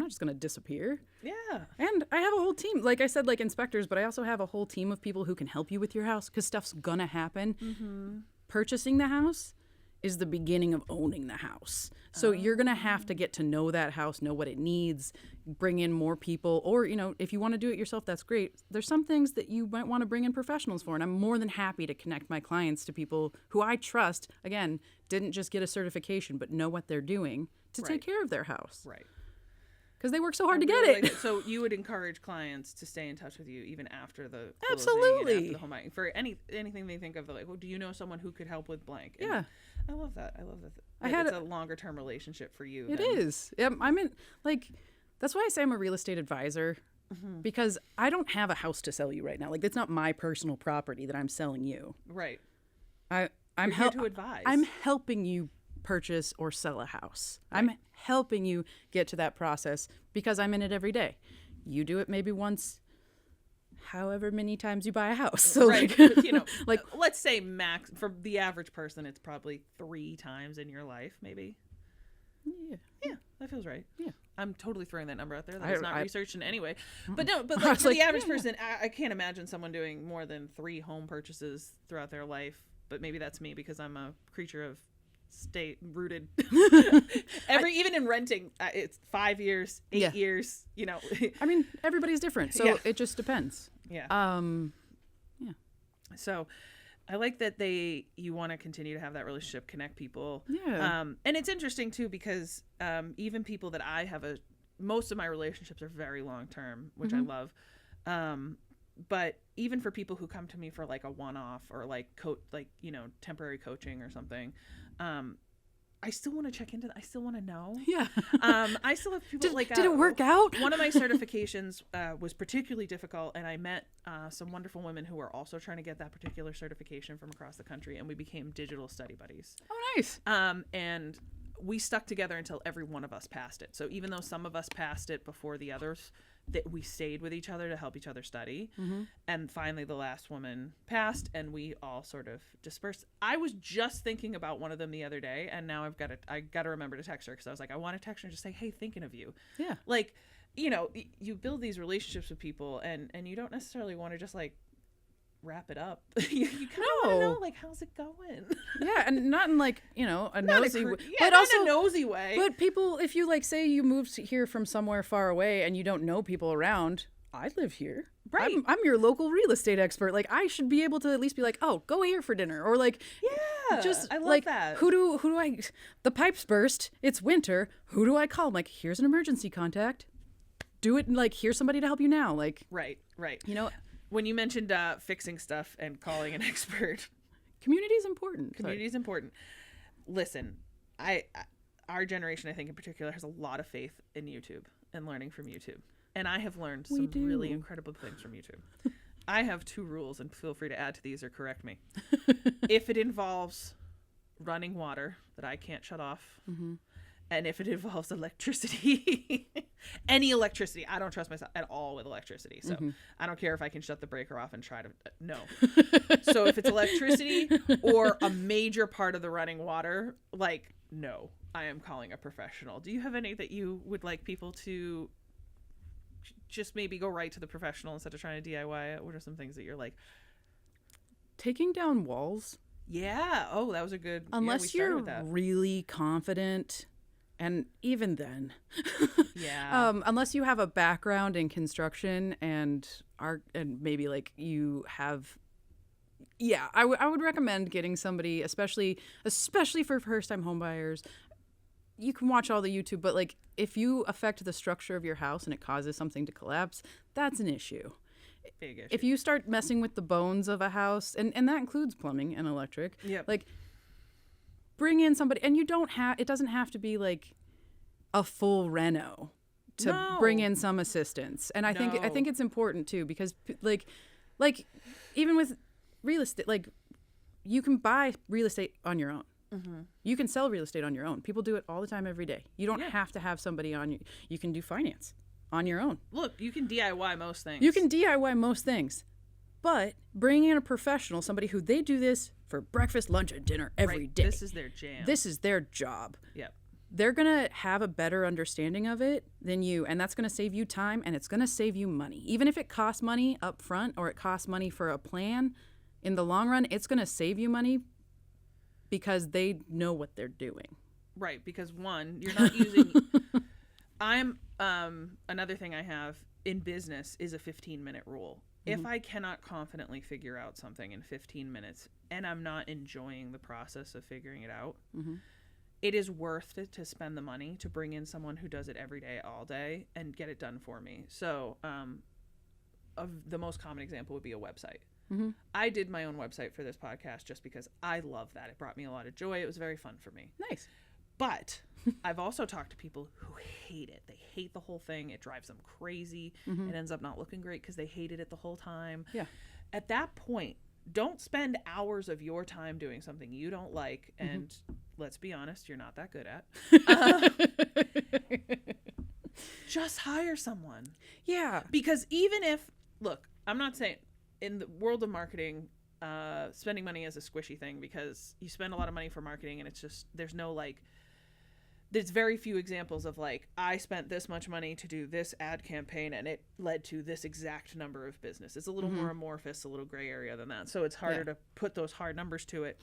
just going to disappear. Yeah. And I have a whole team. Like I said, like inspectors, but I also have a whole team of people who can help you with your house because stuff's going to happen. Mm-hmm. Purchasing the house is the beginning of owning the house. So you're going to have to get to know that house, know what it needs, bring in more people. Or, you know, if you want to do it yourself, that's great. There's some things that you might want to bring in professionals for. And I'm more than happy to connect my clients to people who I trust, again, didn't just get a certification, but know what they're doing to take care of their house. Right. Because they work so hard to get it. Like it. So you would encourage clients to stay in touch with you even after the Absolutely and after the home buying for anything they think of. Like, well, do you know someone who could help with blank? And yeah, I love that. It's a longer term relationship for you. It is. I'm in like that's why I say I'm a real estate advisor because I don't have a house to sell you right now. Like it's not my personal property that I'm selling you. Right. I'm here to advise. I'm helping you purchase or sell a house. Right. I'm helping you get to that process because I'm in it every day. You do it maybe once, however many times you buy a house. So right. like, you know, like let's say max for the average person, it's probably 3 times in your life, maybe. Yeah, that feels right. Yeah. I'm totally throwing that number out there. That's not researched in any way. But no, but like, for the average person, I can't imagine someone doing more than 3 home purchases throughout their life. But maybe that's me because I'm a creature of state rooted. Even in renting, it's 5 years, 8 years. You know, I mean, everybody's different, so it just depends. Yeah. Yeah. So, I like that you want to continue to have that relationship, connect people. Yeah. And it's interesting too because even people that I have most of my relationships are very long term, which I love. But even for people who come to me for like a one-off or like temporary coaching or something, I still want to check into that. I still want to know. Yeah. I still have people did it work out? One of my certifications was particularly difficult, and I met some wonderful women who were also trying to get that particular certification from across the country, and we became digital study buddies. Oh, nice. And we stuck together until every one of us passed it. So even though some of us passed it before the others, that we stayed with each other to help each other study. Mm-hmm. And finally the last woman passed and we all sort of dispersed. I was just thinking about one of them the other day, and now I got to remember to text her because I was like, I want to text her and just say, hey, thinking of you. Yeah. Like, you know, you build these relationships with people and you don't necessarily want to just like wrap it up. you kind of want to know, like, how's it going? Yeah, and not in like, you know, a nosy way. Yeah, but not also in a nosy way. But people, if you like say you moved here from somewhere far away and you don't know people around, I live here. Right. I'm your local real estate expert. Like I should be able to at least be like, oh, go here for dinner. Or like, yeah, just I love like, that. Who do I, the pipes burst. It's winter. Who do I call? I'm like, here's an emergency contact. Do it. Like, here's somebody to help you now. Like, right. You know, when you mentioned fixing stuff and calling an expert, community is important. Community is important. Listen, our generation, I think in particular, has a lot of faith in YouTube and learning from YouTube. And I have learned some really incredible things from YouTube. I have 2 rules, and feel free to add to these or correct me. If it involves running water that I can't shut off, and if it involves electricity, any electricity, I don't trust myself at all with electricity. So I don't care if I can shut the breaker off and try to, no. So if it's electricity or a major part of the running water, like, no, I am calling a professional. Do you have any that you would like people to just maybe go right to the professional instead of trying to DIY it? What are some things that you're like? Taking down walls. Yeah. Oh, that was a good. Unless you're really confident. And even then, unless you have a background in construction and maybe like you have, I would recommend getting somebody, especially for first time home buyers. you can watch all the YouTube, but like if you affect the structure of your house and it causes something to collapse, that's an issue. Big issue. If you start messing with the bones of a house, and that includes plumbing and electric, like bring in somebody, and it doesn't have to be like a full reno to bring in some assistance. And I think it's important too, because like even with real estate, like you can buy real estate on your own. Mm-hmm. You can sell real estate on your own. People do it all the time, every day. You don't have to have somebody on you. You can do finance on your own. Look, you can DIY most things. You can DIY most things. But bring in a professional, somebody who they do this for breakfast, lunch, and dinner every day. This is their jam. This is their job. Yep. They're going to have a better understanding of it than you, and that's going to save you time, and it's going to save you money. Even if it costs money up front or it costs money for a plan, in the long run, it's going to save you money because they know what they're doing. Right, because one, you're not using... another thing I have in business is a 15-minute rule. Mm-hmm. If I cannot confidently figure out something in 15 minutes and I'm not enjoying the process of figuring it out, mm-hmm. it is worth it to spend the money to bring in someone who does it every day, all day, and get it done for me. So the most common example would be a website. Mm-hmm. I did my own website for this podcast just because I love that. It brought me a lot of joy. It was very fun for me. Nice. But I've also talked to people who hate it. They hate the whole thing. It drives them crazy. Mm-hmm. It ends up not looking great because they hated it the whole time. Yeah. At that point, don't spend hours of your time doing something you don't like. Mm-hmm. And let's be honest, you're not that good at. Just hire someone. Yeah. Because even if, look, I'm not saying in the world of marketing, spending money is a squishy thing because you spend a lot of money for marketing and it's just, there's very few examples of like, I spent this much money to do this ad campaign and it led to this exact number of business. It's a little more amorphous, a little gray area than that. So it's harder to put those hard numbers to it.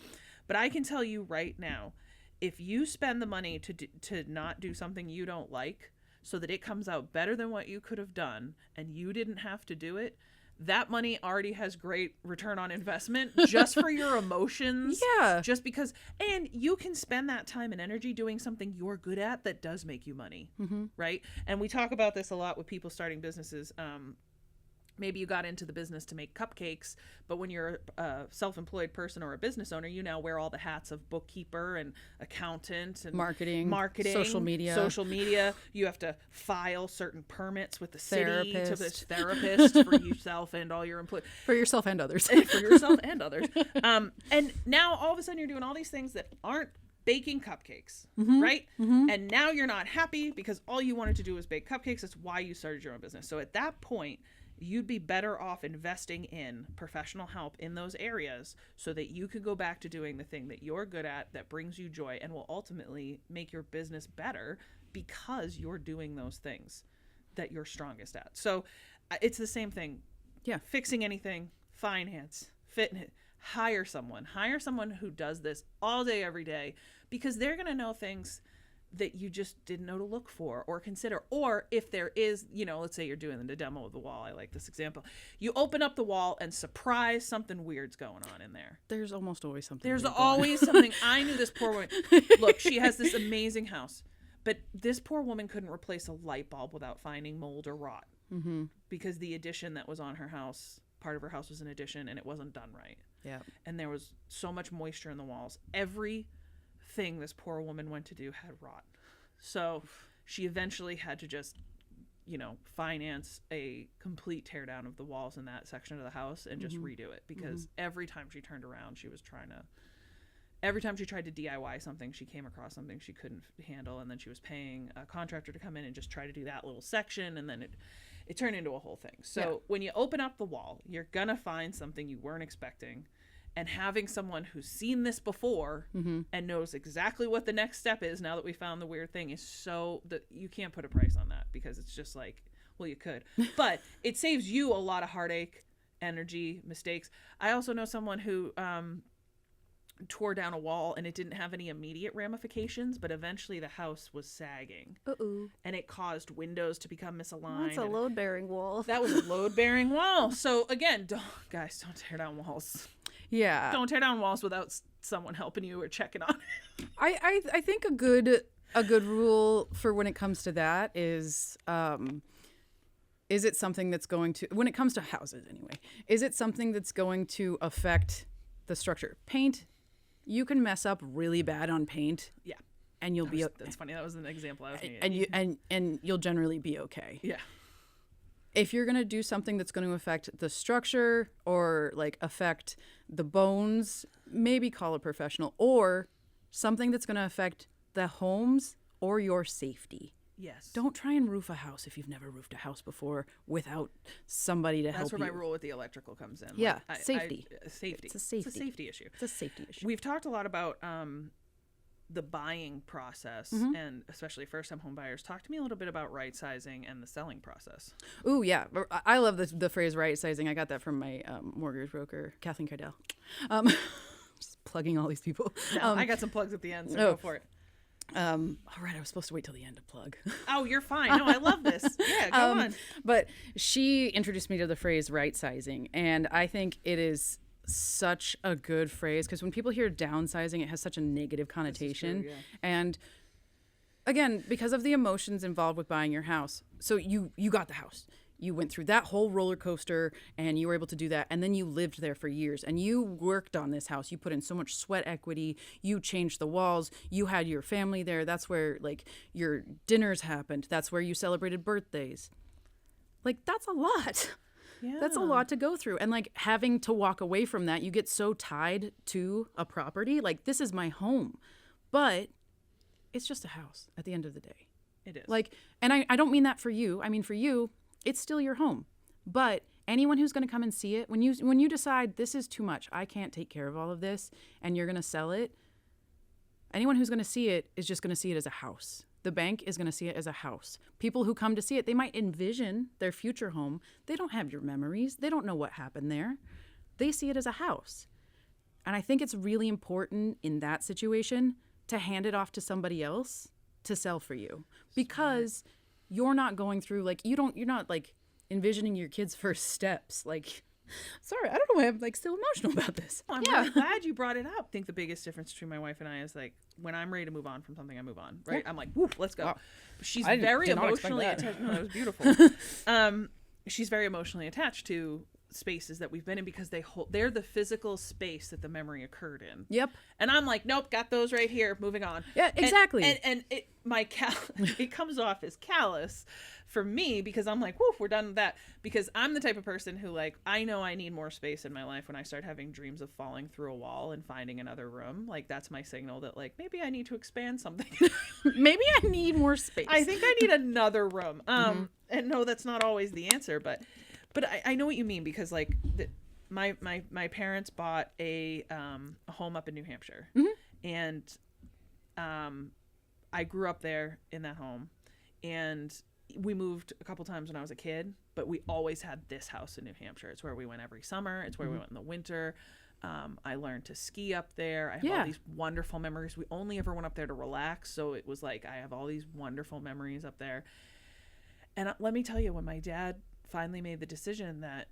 But I can tell you right now, if you spend the money to not do something you don't like so that it comes out better than what you could have done and you didn't have to do it, that money already has great return on investment just for your emotions. Yeah. Just because, and you can spend that time and energy doing something you're good at that does make you money. Mm-hmm. Right. And we talk about this a lot with people starting businesses. Maybe you got into the business to make cupcakes, but when you're a self-employed person or a business owner, you now wear all the hats of bookkeeper and accountant and marketing, social media. You have to file certain permits with the city to this therapist for yourself and all your employees. For yourself and others. For yourself and others. And now all of a sudden you're doing all these things that aren't baking cupcakes, right? Mm-hmm. And now you're not happy because all you wanted to do was bake cupcakes. That's why you started your own business. So at that point, you'd be better off investing in professional help in those areas so that you could go back to doing the thing that you're good at, that brings you joy and will ultimately make your business better because you're doing those things that you're strongest at. So it's the same thing. Yeah. Fixing anything, finance, fitness, hire someone who does this all day, every day, because they're going to know things that you just didn't know to look for or consider. Or if there is, let's say you're doing the demo of the wall. I like this example. You open up the wall and surprise, something weird's going on in there. There's almost always something. There's always something. I knew this poor woman. Look, she has this amazing house, but this poor woman couldn't replace a light bulb without finding mold or rot because the addition that was on her house, part of her house was an addition and it wasn't done right. Yeah. And there was so much moisture in the walls. Every thing this poor woman went to do had rot. So she eventually had to just, finance a complete tear down of the walls in that section of the house and just redo it because every time she turned around, every time she tried to DIY something, she came across something she couldn't handle. And then she was paying a contractor to come in and just try to do that little section. And then it turned into a whole thing. So when you open up the wall, you're going to find something you weren't expecting. And having someone who's seen this before and knows exactly what the next step is now that we found the weird thing is so that you can't put a price on that because it's just like, well, you could. But it saves you a lot of heartache, energy, mistakes. I also know someone who tore down a wall and it didn't have any immediate ramifications, but eventually the house was sagging. Uh-oh. And it caused windows to become misaligned. That's a load-bearing wall. That was a load-bearing wall. So again, don't tear down walls. Yeah. Don't tear down walls without someone helping you or checking on it. I think a good a good rule for when it comes to that is it something that's going to, when it comes to houses anyway, is it something that's going to affect the structure? Paint, you can mess up really bad on paint. Yeah. And you'll be that's funny. That was an example I was making. And you'll generally be okay. Yeah. If you're going to do something that's going to affect the structure or like affect the bones, maybe call a professional, or something that's going to affect the homes or your safety. Yes. Don't try and roof a house if you've never roofed a house before without somebody to help you. That's where my rule with the electrical comes in. Yeah, safety. Safety. It's a safety. It's a safety issue. It's a safety issue. We've talked a lot about the buying process, and especially first-time home buyers. Talk to me a little bit about right sizing and the selling process. Ooh, yeah. I love the phrase right sizing. I got that from my mortgage broker, Kathleen Cardell. Just plugging all these people. No, I got some plugs at the end, so go for it. All right, I was supposed to wait till the end to plug. Oh, you're fine. No, I love this. Yeah, go on. But she introduced me to the phrase right sizing, and I think it is such a good phrase because when people hear downsizing, it has such a negative connotation. True, yeah. And again, because of the emotions involved with buying your house. So you got the house. You went through that whole roller coaster and you were able to do that. And then you lived there for years and you worked on this house. You put in so much sweat equity. You changed the walls. You had your family there. That's where like your dinners happened. That's where you celebrated birthdays. Like that's a lot. Yeah. That's a lot to go through. And like having to walk away from that, you get so tied to a property. Like this is my home, but it's just a house at the end of the day. It is. Like, and I don't mean that for you. I mean, for you, it's still your home. But anyone who's going to come and see it, when you decide this is too much, I can't take care of all of this, and you're going to sell it, anyone who's going to see it is just going to see it as a house. The bank is going to see it as a house. People who come to see it, they might envision their future home. They don't have your memories. They don't know what happened there. They see it as a house. And I think it's really important in that situation to hand it off to somebody else to sell for you, because you're not going through like you're not like envisioning your kids' first steps. Like, sorry, I don't know why I'm like still emotional about this. I'm really glad you brought it up. I think the biggest difference between my wife and I is like when I'm ready to move on from something, I move on. Right? Yeah. I'm like, woo, let's go. Wow. She's very emotionally attached. No, that was beautiful. She's very emotionally attached to spaces that we've been in because they're the physical space that the memory occurred in. Yep. And I'm like, nope, got those right here, moving on. Yeah, exactly. And it comes off as callous for me because I'm like, woof, we're done with that. Because I'm the type of person who like, I know I need more space in my life. When I start having dreams of falling through a wall and finding another room, like that's my signal that like maybe I need to expand something. Maybe I need more space. I think I need another room. And no, that's not always the answer, but I know what you mean because like my parents bought a home up in New Hampshire, and I grew up there in that home, and we moved a couple times when I was a kid, but we always had this house in New Hampshire. It's where we went every summer. It's where we went in the winter. I learned to ski up there. I have all these wonderful memories. We only ever went up there to relax, so it was like I have all these wonderful memories up there. And let me tell you, when my dad finally made the decision that,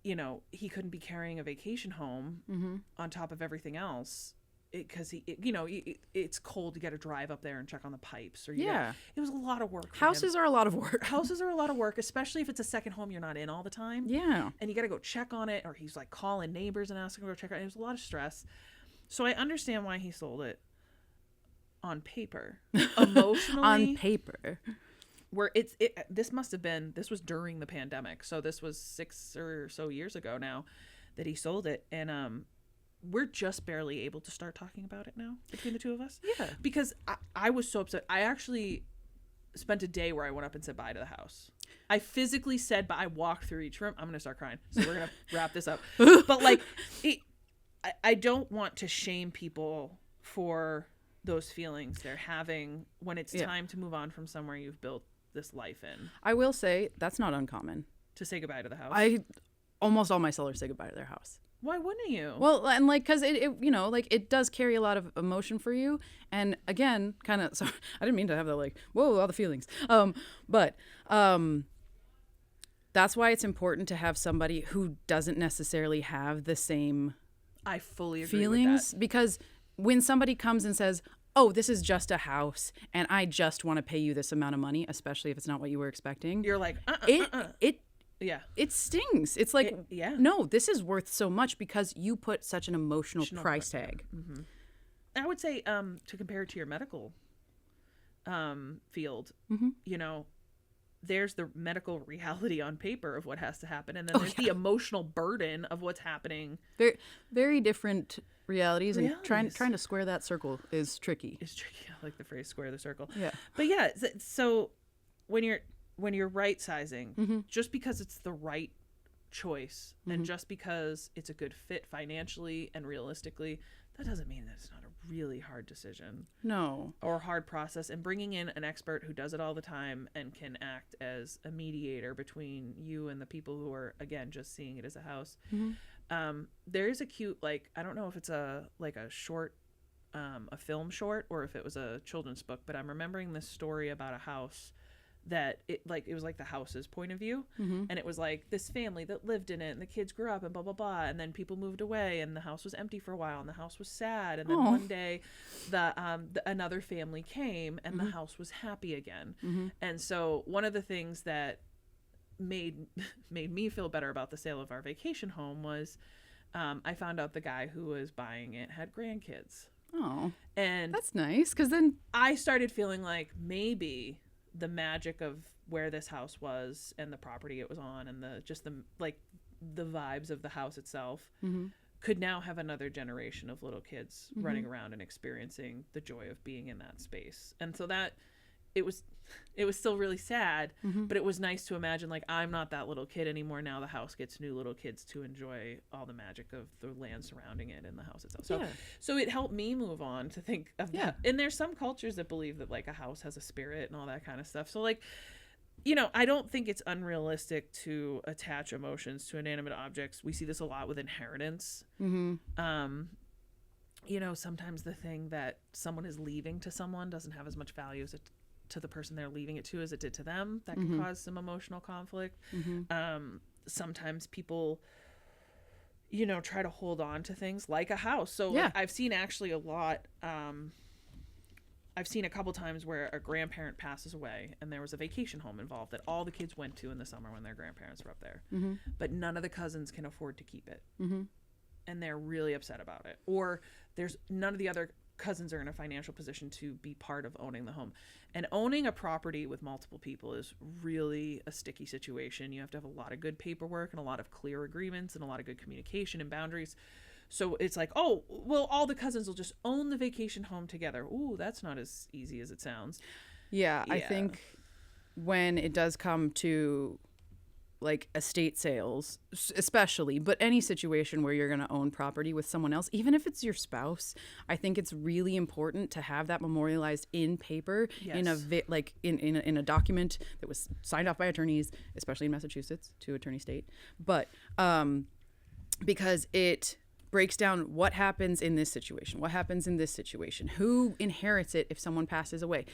you know, he couldn't be carrying a vacation home on top of everything else because it's cold to get a drive up there and check on the pipes or it was a lot of work. Houses are a lot of work. Houses are a lot of work, especially if it's a second home you're not in all the time. Yeah. And you got to go check on it, or he's like calling neighbors and asking to go check on it. It was a lot of stress. So I understand why he sold it on paper. Emotionally. On paper. Where this was during the pandemic. So this was 6 or so years ago now that he sold it. And we're just barely able to start talking about it now between the two of us. Yeah. Because I was so upset. I actually spent a day where I went up and said bye to the house. I physically said bye. I walked through each room. I'm going to start crying. So we're going to wrap this up. But like, I don't want to shame people for those feelings they're having when it's time to move on from somewhere you've built this life in. I will say that's not uncommon to say goodbye to the house. Almost all my sellers say goodbye to their house. Why wouldn't you? Well, and like because it you know like it does carry a lot of emotion for you, and again, kind of. So I didn't mean to have that like whoa all the feelings. But that's why it's important to have somebody who doesn't necessarily have the same. I fully agree feelings with that. Because when somebody comes and says, oh, this is just a house and I just want to pay you this amount of money, especially if it's not what you were expecting. You're like, yeah. It stings. It's like, no, this is worth so much because you put such an emotional price tag. Mm-hmm. I would say to compare it to your medical field, you know, there's the medical reality on paper of what has to happen. And then there's the emotional burden of what's happening. Very, very different realities. And trying to square that circle is tricky. It's tricky. I like the phrase square the circle. Yeah. But yeah, so when you're right sizing, just because it's the right choice and just because it's a good fit financially and realistically, that doesn't mean that it's not a really hard decision. No. Or a hard process. And bringing in an expert who does it all the time and can act as a mediator between you and the people who are, again, just seeing it as a house. There is a cute, like, I don't know if it's a short, a film short, or if it was a children's book, but I'm remembering this story about a house that it was like the house's point of view, and it was like this family that lived in it and the kids grew up and blah blah blah, and then people moved away and the house was empty for a while and the house was sad, and then one day another family came and the house was happy again. And so one of the things that made me feel better about the sale of our vacation home was I found out the guy who was buying it had grandkids. Oh, and that's nice, because then I started feeling like maybe the magic of where this house was and the property it was on and the vibes of the house itself could now have another generation of little kids running around and experiencing the joy of being in that space. And so that it was still really sad, but it was nice to imagine, like, I'm not that little kid anymore. Now the house gets new little kids to enjoy all the magic of the land surrounding it and the house itself. So it helped me move on to think of that. And there's some cultures that believe that, like, a house has a spirit and all that kind of stuff. So, like, you know, I don't think it's unrealistic to attach emotions to inanimate objects. We see this a lot with inheritance. You know, sometimes the thing that someone is leaving to someone doesn't have as much value as it to the person they're leaving it to as it did to them. That can cause some emotional conflict. Sometimes people, you know, try to hold on to things like a house. So like, I've seen actually a lot. I've seen a couple times where a grandparent passes away and there was a vacation home involved that all the kids went to in the summer when their grandparents were up there, but none of the cousins can afford to keep it. And they're really upset about it. Or there's none of the other cousins are in a financial position to be part of owning the home. And owning a property with multiple people is really a sticky situation. You have to have a lot of good paperwork and a lot of clear agreements and a lot of good communication and boundaries. So it's like, oh, well, all the cousins will just own the vacation home together. Ooh, that's not as easy as it sounds. Yeah. I think when it does come to, like, estate sales, especially, but any situation where you're going to own property with someone else, even if it's your spouse, I think it's really important to have that memorialized in paper, in a document that was signed off by attorneys, especially in Massachusetts, to attorney state. But because it breaks down what happens in this situation, what happens in this situation, who inherits it if someone passes away.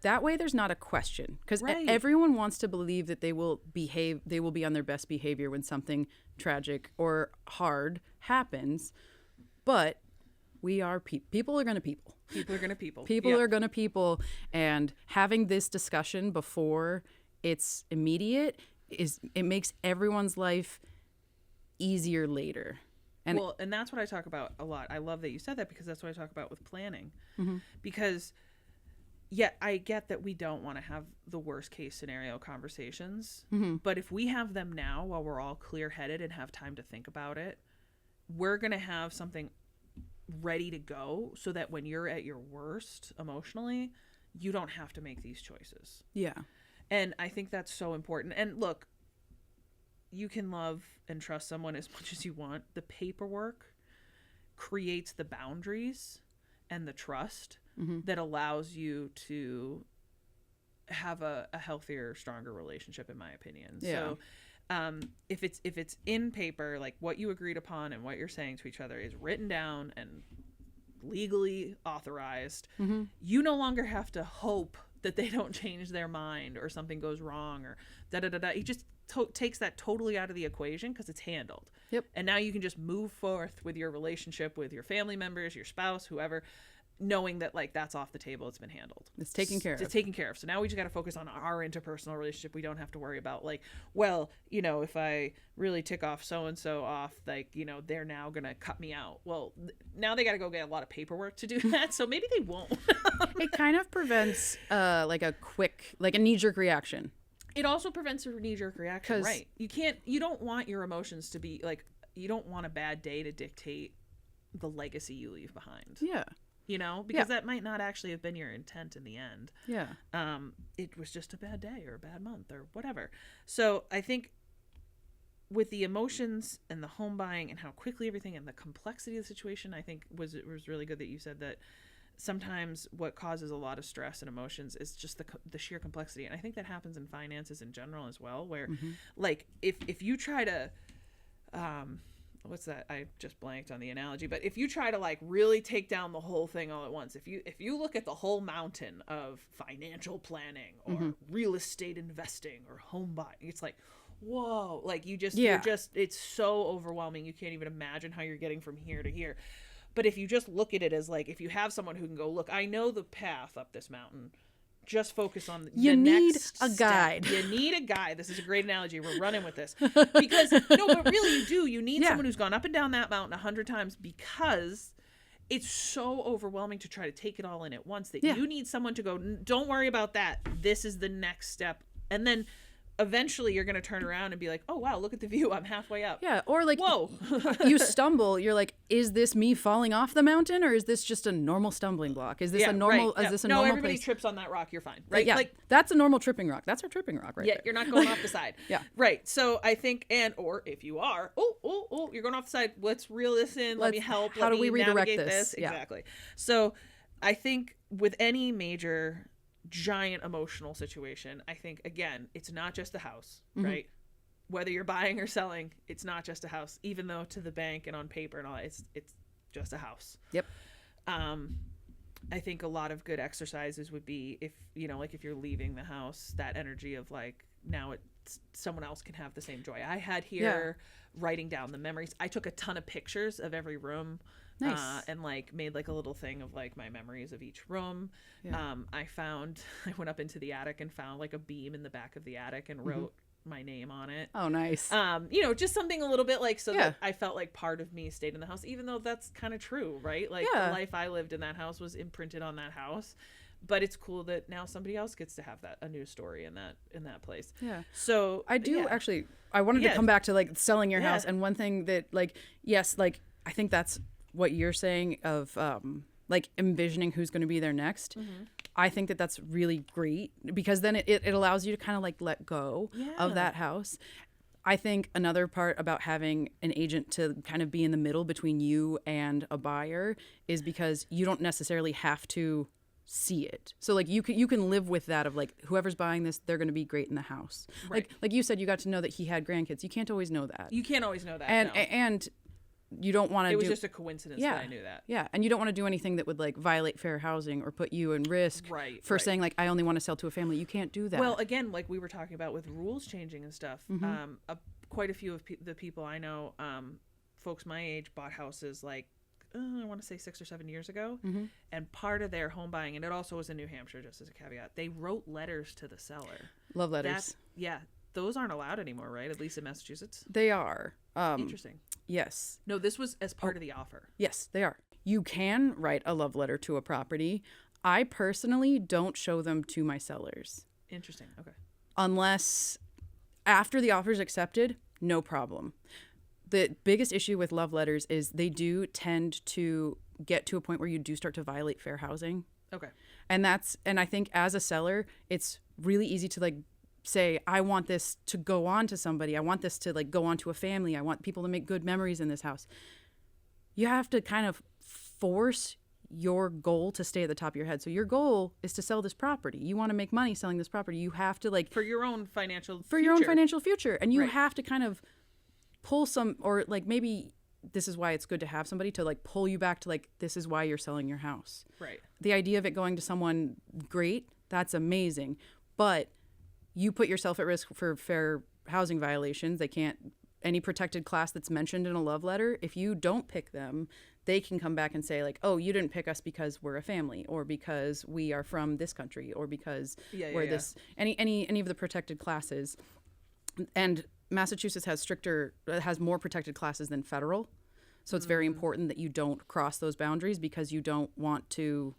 That way there's not a question, because everyone wants to believe that they will be on their best behavior when something tragic or hard happens. But we are people are going to people. People are going to people. People are going to people. And having this discussion before it's immediate it makes everyone's life easier later. And that's what I talk about a lot. I love that you said that, because that's what I talk about with planning. Because I get that we don't want to have the worst case scenario conversations, but if we have them now while we're all clear headed and have time to think about it, we're going to have something ready to go so that when you're at your worst emotionally, you don't have to make these choices. Yeah. And I think that's so important. And look, you can love and trust someone as much as you want. The paperwork creates the boundaries and the trust that allows you to have a healthier, stronger relationship, in my opinion. Yeah. So if it's in paper, like what you agreed upon and what you're saying to each other is written down and legally authorized, you no longer have to hope that they don't change their mind or something goes wrong or da-da-da-da. It just takes that totally out of the equation because it's handled. Yep. And now you can just move forth with your relationship with your family members, your spouse, whoever, knowing that like that's off the table, it's been handled, It's taken care of. It's taken care of. So now we just got to focus on our interpersonal relationship. We don't have to worry about like, well, you know, if I really tick off so and so off, like, you know, they're now gonna cut me out. Well, now they got to go get a lot of paperwork to do that, so maybe they won't. It kind of prevents like a knee-jerk reaction. It also prevents a knee-jerk reaction, right? You don't want your emotions to be like, you don't want a bad day to dictate the legacy you leave behind. Yeah. You know, because that might not actually have been your intent in the end. Yeah. It was just a bad day or a bad month or whatever. So I think with the emotions and the home buying and how quickly everything and the complexity of the situation, I think it was really good that you said that sometimes what causes a lot of stress and emotions is just the sheer complexity. And I think that happens in finances in general as well, where like if you try to, what's that? I just blanked on the analogy, but if you try to like really take down the whole thing all at once, if you look at the whole mountain of financial planning or real estate investing or home buying, it's like, whoa, like you're just, it's so overwhelming. You can't even imagine how you're getting from here to here. But if you just look at it as like, if you have someone who can go, look, I know the path up this mountain, just focus on the next a guide. Step. You need a guide. This is a great analogy. We're running with this because no, but really you do. You need someone who's gone up and down that mountain 100 times because it's so overwhelming to try to take it all in at once that you need someone to go, don't worry about that. This is the next step. And then eventually you're going to turn around and be like, oh, wow, look at the view. I'm halfway up. Yeah. Or like, whoa, you stumble. You're like, is this me falling off the mountain or is this just a normal stumbling block? Is this a normal, is this a normal everybody place? trips on that rock. You're fine. Right. Yeah. Like, that's a normal tripping rock. That's our tripping rock right there. You're not going off the side. Yeah. Right. So I think, or if you are, you're going off the side. Let's reel this in. Let me help. How do we redirect navigate this? Yeah. Exactly. So I think with any major giant emotional situation, I think again, it's not just a house, right? Whether you're buying or selling, it's not just a house, even though to the bank and on paper and all, it's just a house. Yep. I think a lot of good exercises would be if you're leaving the house, that energy of like, now it's someone else can have the same joy I had here, writing down the memories. I took a ton of pictures of every room. Nice. And like made like a little thing of like my memories of each room. Yeah. I went up into the attic and found like a beam in the back of the attic and wrote my name on it. Oh, nice. Just something a little bit like that I felt like part of me stayed in the house, even though that's kind of true, right? Like the life I lived in that house was imprinted on that house. But it's cool that now somebody else gets to have a new story in that place. Yeah. So I do actually. I wanted to come back to like selling your house, and one thing that like I think that's what you're saying of like envisioning who's going to be there next. I think that that's really great because then it allows you to kind of like let go of that house. I think another part about having an agent to kind of be in the middle between you and a buyer is because you don't necessarily have to see it. So like you can live with that of like whoever's buying this, they're going to be great in the house. Right. Like you said, you got to know that he had grandkids. You can't always know that. You can't always know that. And you don't want to It was just a coincidence that I knew that. Yeah. And you don't want to do anything that would like violate fair housing or put you in risk for saying like, I only want to sell to a family. You can't do that. Well, again, like we were talking about with rules changing and stuff, quite a few of the people I know, folks my age bought houses like, I want to say 6 or 7 years ago. And part of their home buying, and it also was in New Hampshire, just as a caveat, they wrote letters to the seller. Love letters. Those aren't allowed anymore, right? At least in Massachusetts. They are. Interesting. Yes. No, this was as part of the offer. Yes, they are. You can write a love letter to a property. I personally don't show them to my sellers. Interesting. Okay. Unless after the offer is accepted, no problem. The biggest issue with love letters is they do tend to get to a point where you do start to violate fair housing. Okay. And I think as a seller, it's really easy to like say, I want this to go on to somebody. I want this to like go on to a family. I want people to make good memories in this house. You have to kind of force your goal to stay at the top of your head. So your goal is to sell this property. You want to make money selling this property. You have to like for your own financial future. And you have to kind of pull some, or like maybe this is why it's good to have somebody to like pull you back to like, this is why you're selling your house. Right. The idea of it going to someone great, that's amazing. But you put yourself at risk for fair housing violations. They can't, any protected class that's mentioned in a love letter, if you don't pick them, they can come back and say like, oh, you didn't pick us because we're a family, or because we are from this country, or because we're this, any of the protected classes. And Massachusetts has more protected classes than federal. So it's very important that you don't cross those boundaries, because you don't want to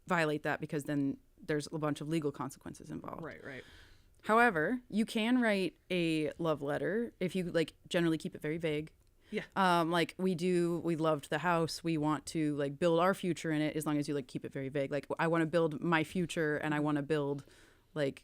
violate that, because then there's a bunch of legal consequences involved. Right. However, you can write a love letter if you like generally keep it very vague. Yeah. Like we loved the house. We want to like build our future in it, as long as you like keep it very vague. Like I want to build my future, and I want to build like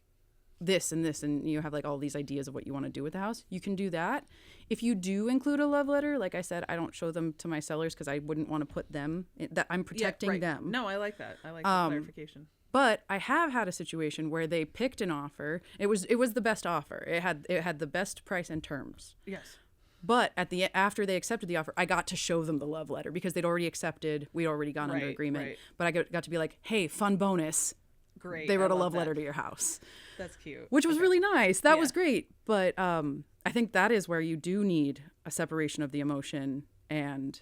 this and this, and you have like all these ideas of what you want to do with the house. You can do that. If you do include a love letter, like I said, I don't show them to my sellers, because I wouldn't want to put them that I'm protecting them. No, I like that. I like the clarification. But I have had a situation where they picked an offer. It was the best offer. It had the best price and terms. Yes. But after they accepted the offer, I got to show them the love letter, because they'd already accepted. We'd already gone under agreement. Right. But I got to be like, hey, fun bonus. Great. They wrote a love letter to your house. That's cute. Which was really nice. That was great. But I think that is where you do need a separation of the emotion and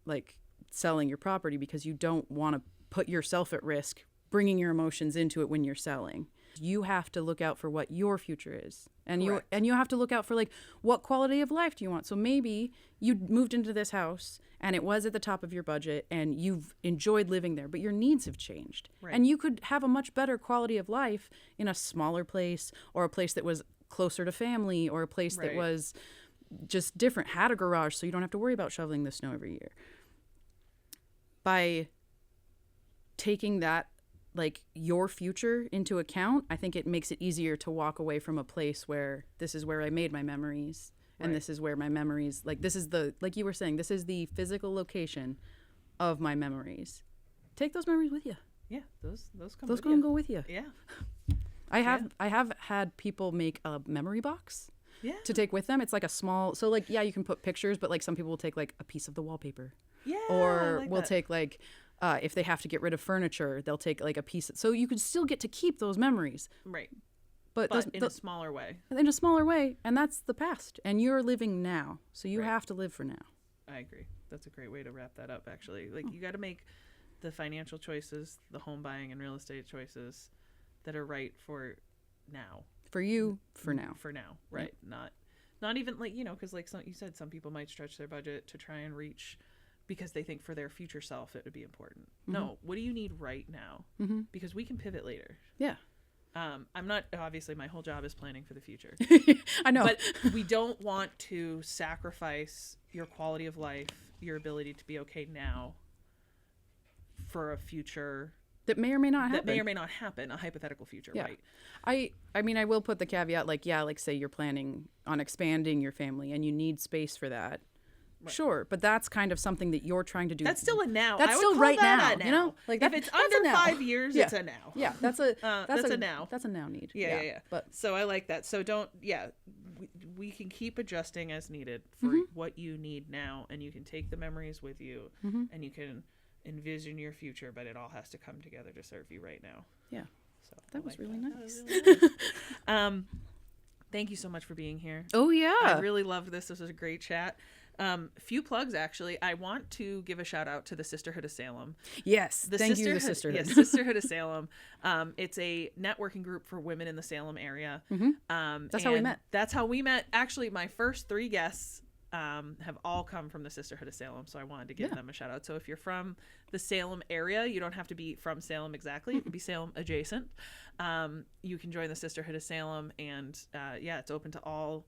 like selling your property, because you don't want to put yourself at risk bringing your emotions into it when you're selling. You have to look out for what your future is. And you have to look out for like, what quality of life do you want? So maybe you moved into this house and it was at the top of your budget and you've enjoyed living there, but your needs have changed. Right. And you could have a much better quality of life in a smaller place, or a place that was closer to family, or a place that was just different, had a garage so you don't have to worry about shoveling the snow every year. By taking that, like your future into account, I think it makes it easier to walk away from a place where this is where I made my memories, and this is where my memories, like this is the, like you were saying, this is the physical location of my memories. Take those memories with you. Yeah, those can go with you. Yeah. I have had people make a memory box to take with them. It's like a small, so like, yeah, you can put pictures, but like some people will take like a piece of the wallpaper. Yeah. Or we'll take like, if they have to get rid of furniture, they'll take like a piece. So you could still get to keep those memories. Right. But in a smaller way. In a smaller way. And that's the past. And you're living now. So you have to live for now. I agree. That's a great way to wrap that up, actually. Like, you got to make the financial choices, the home buying and real estate choices that are right for now. For you, for now. For now, right. Yep. Not even like, you know, because like you said, some people might stretch their budget to try and reach, because they think for their future self it would be important. Mm-hmm. No, what do you need right now? Mm-hmm. Because we can pivot later. Yeah. I'm not, obviously my whole job is planning for the future. I know. But we don't want to sacrifice your quality of life, your ability to be okay now, for a future that may or may not happen, a hypothetical future, right? I mean, I will put the caveat, like, like say you're planning on expanding your family and you need space for that. Right. Sure, but that's kind of something that you're trying to do. That's still a now. That's still right now, you know? Like if it's under 5 years, it's a now. Yeah, that's a now. That's a now need. Yeah. But so I like that. So we can keep adjusting as needed for what you need now, and you can take the memories with you, and you can envision your future, but it all has to come together to serve you right now. Yeah. So that was really nice. Thank you so much for being here. Oh yeah. I really loved this. This was a great chat. Few plugs, actually. I want to give a shout out to the Sisterhood of Salem. Yes, thank you, the Sisterhood. Yes, Sisterhood of Salem. It's a networking group for women in the Salem area. That's how we met. That's how we met. Actually, my first 3 guests have all come from the Sisterhood of Salem, so I wanted to give them a shout out. So if you're from the Salem area, you don't have to be from Salem exactly. You can be Salem adjacent. You can join the Sisterhood of Salem, and it's open to all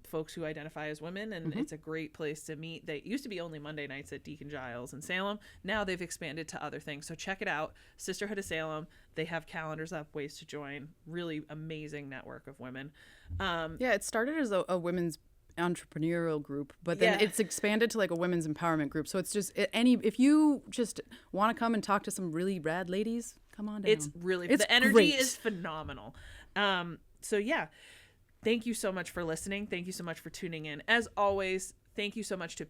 folks who identify as women, and it's a great place to meet. They used to be only Monday nights at Deacon Giles in Salem. Now they've expanded to other things, so check it out. Sisterhood of Salem. They have calendars up, ways to join. Really amazing network of women. It started as a women's entrepreneurial group, but then it's expanded to like a women's empowerment group. So it's just if you just want to come and talk to some really rad ladies, come on down. The energy is phenomenal. Thank you so much for listening. Thank you so much for tuning in. As always, thank you so much to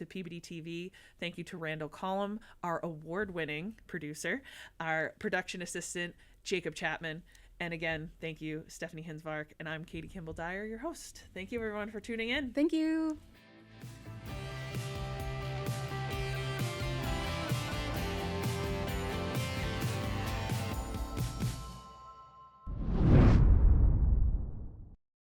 Peabody TV. Thank you to Randall Collum, our award-winning producer, our production assistant, Jacob Chapman. And again, thank you, Stephanie Hinsvark. And I'm Katie Kimball Dyer, your host. Thank you, everyone, for tuning in. Thank you.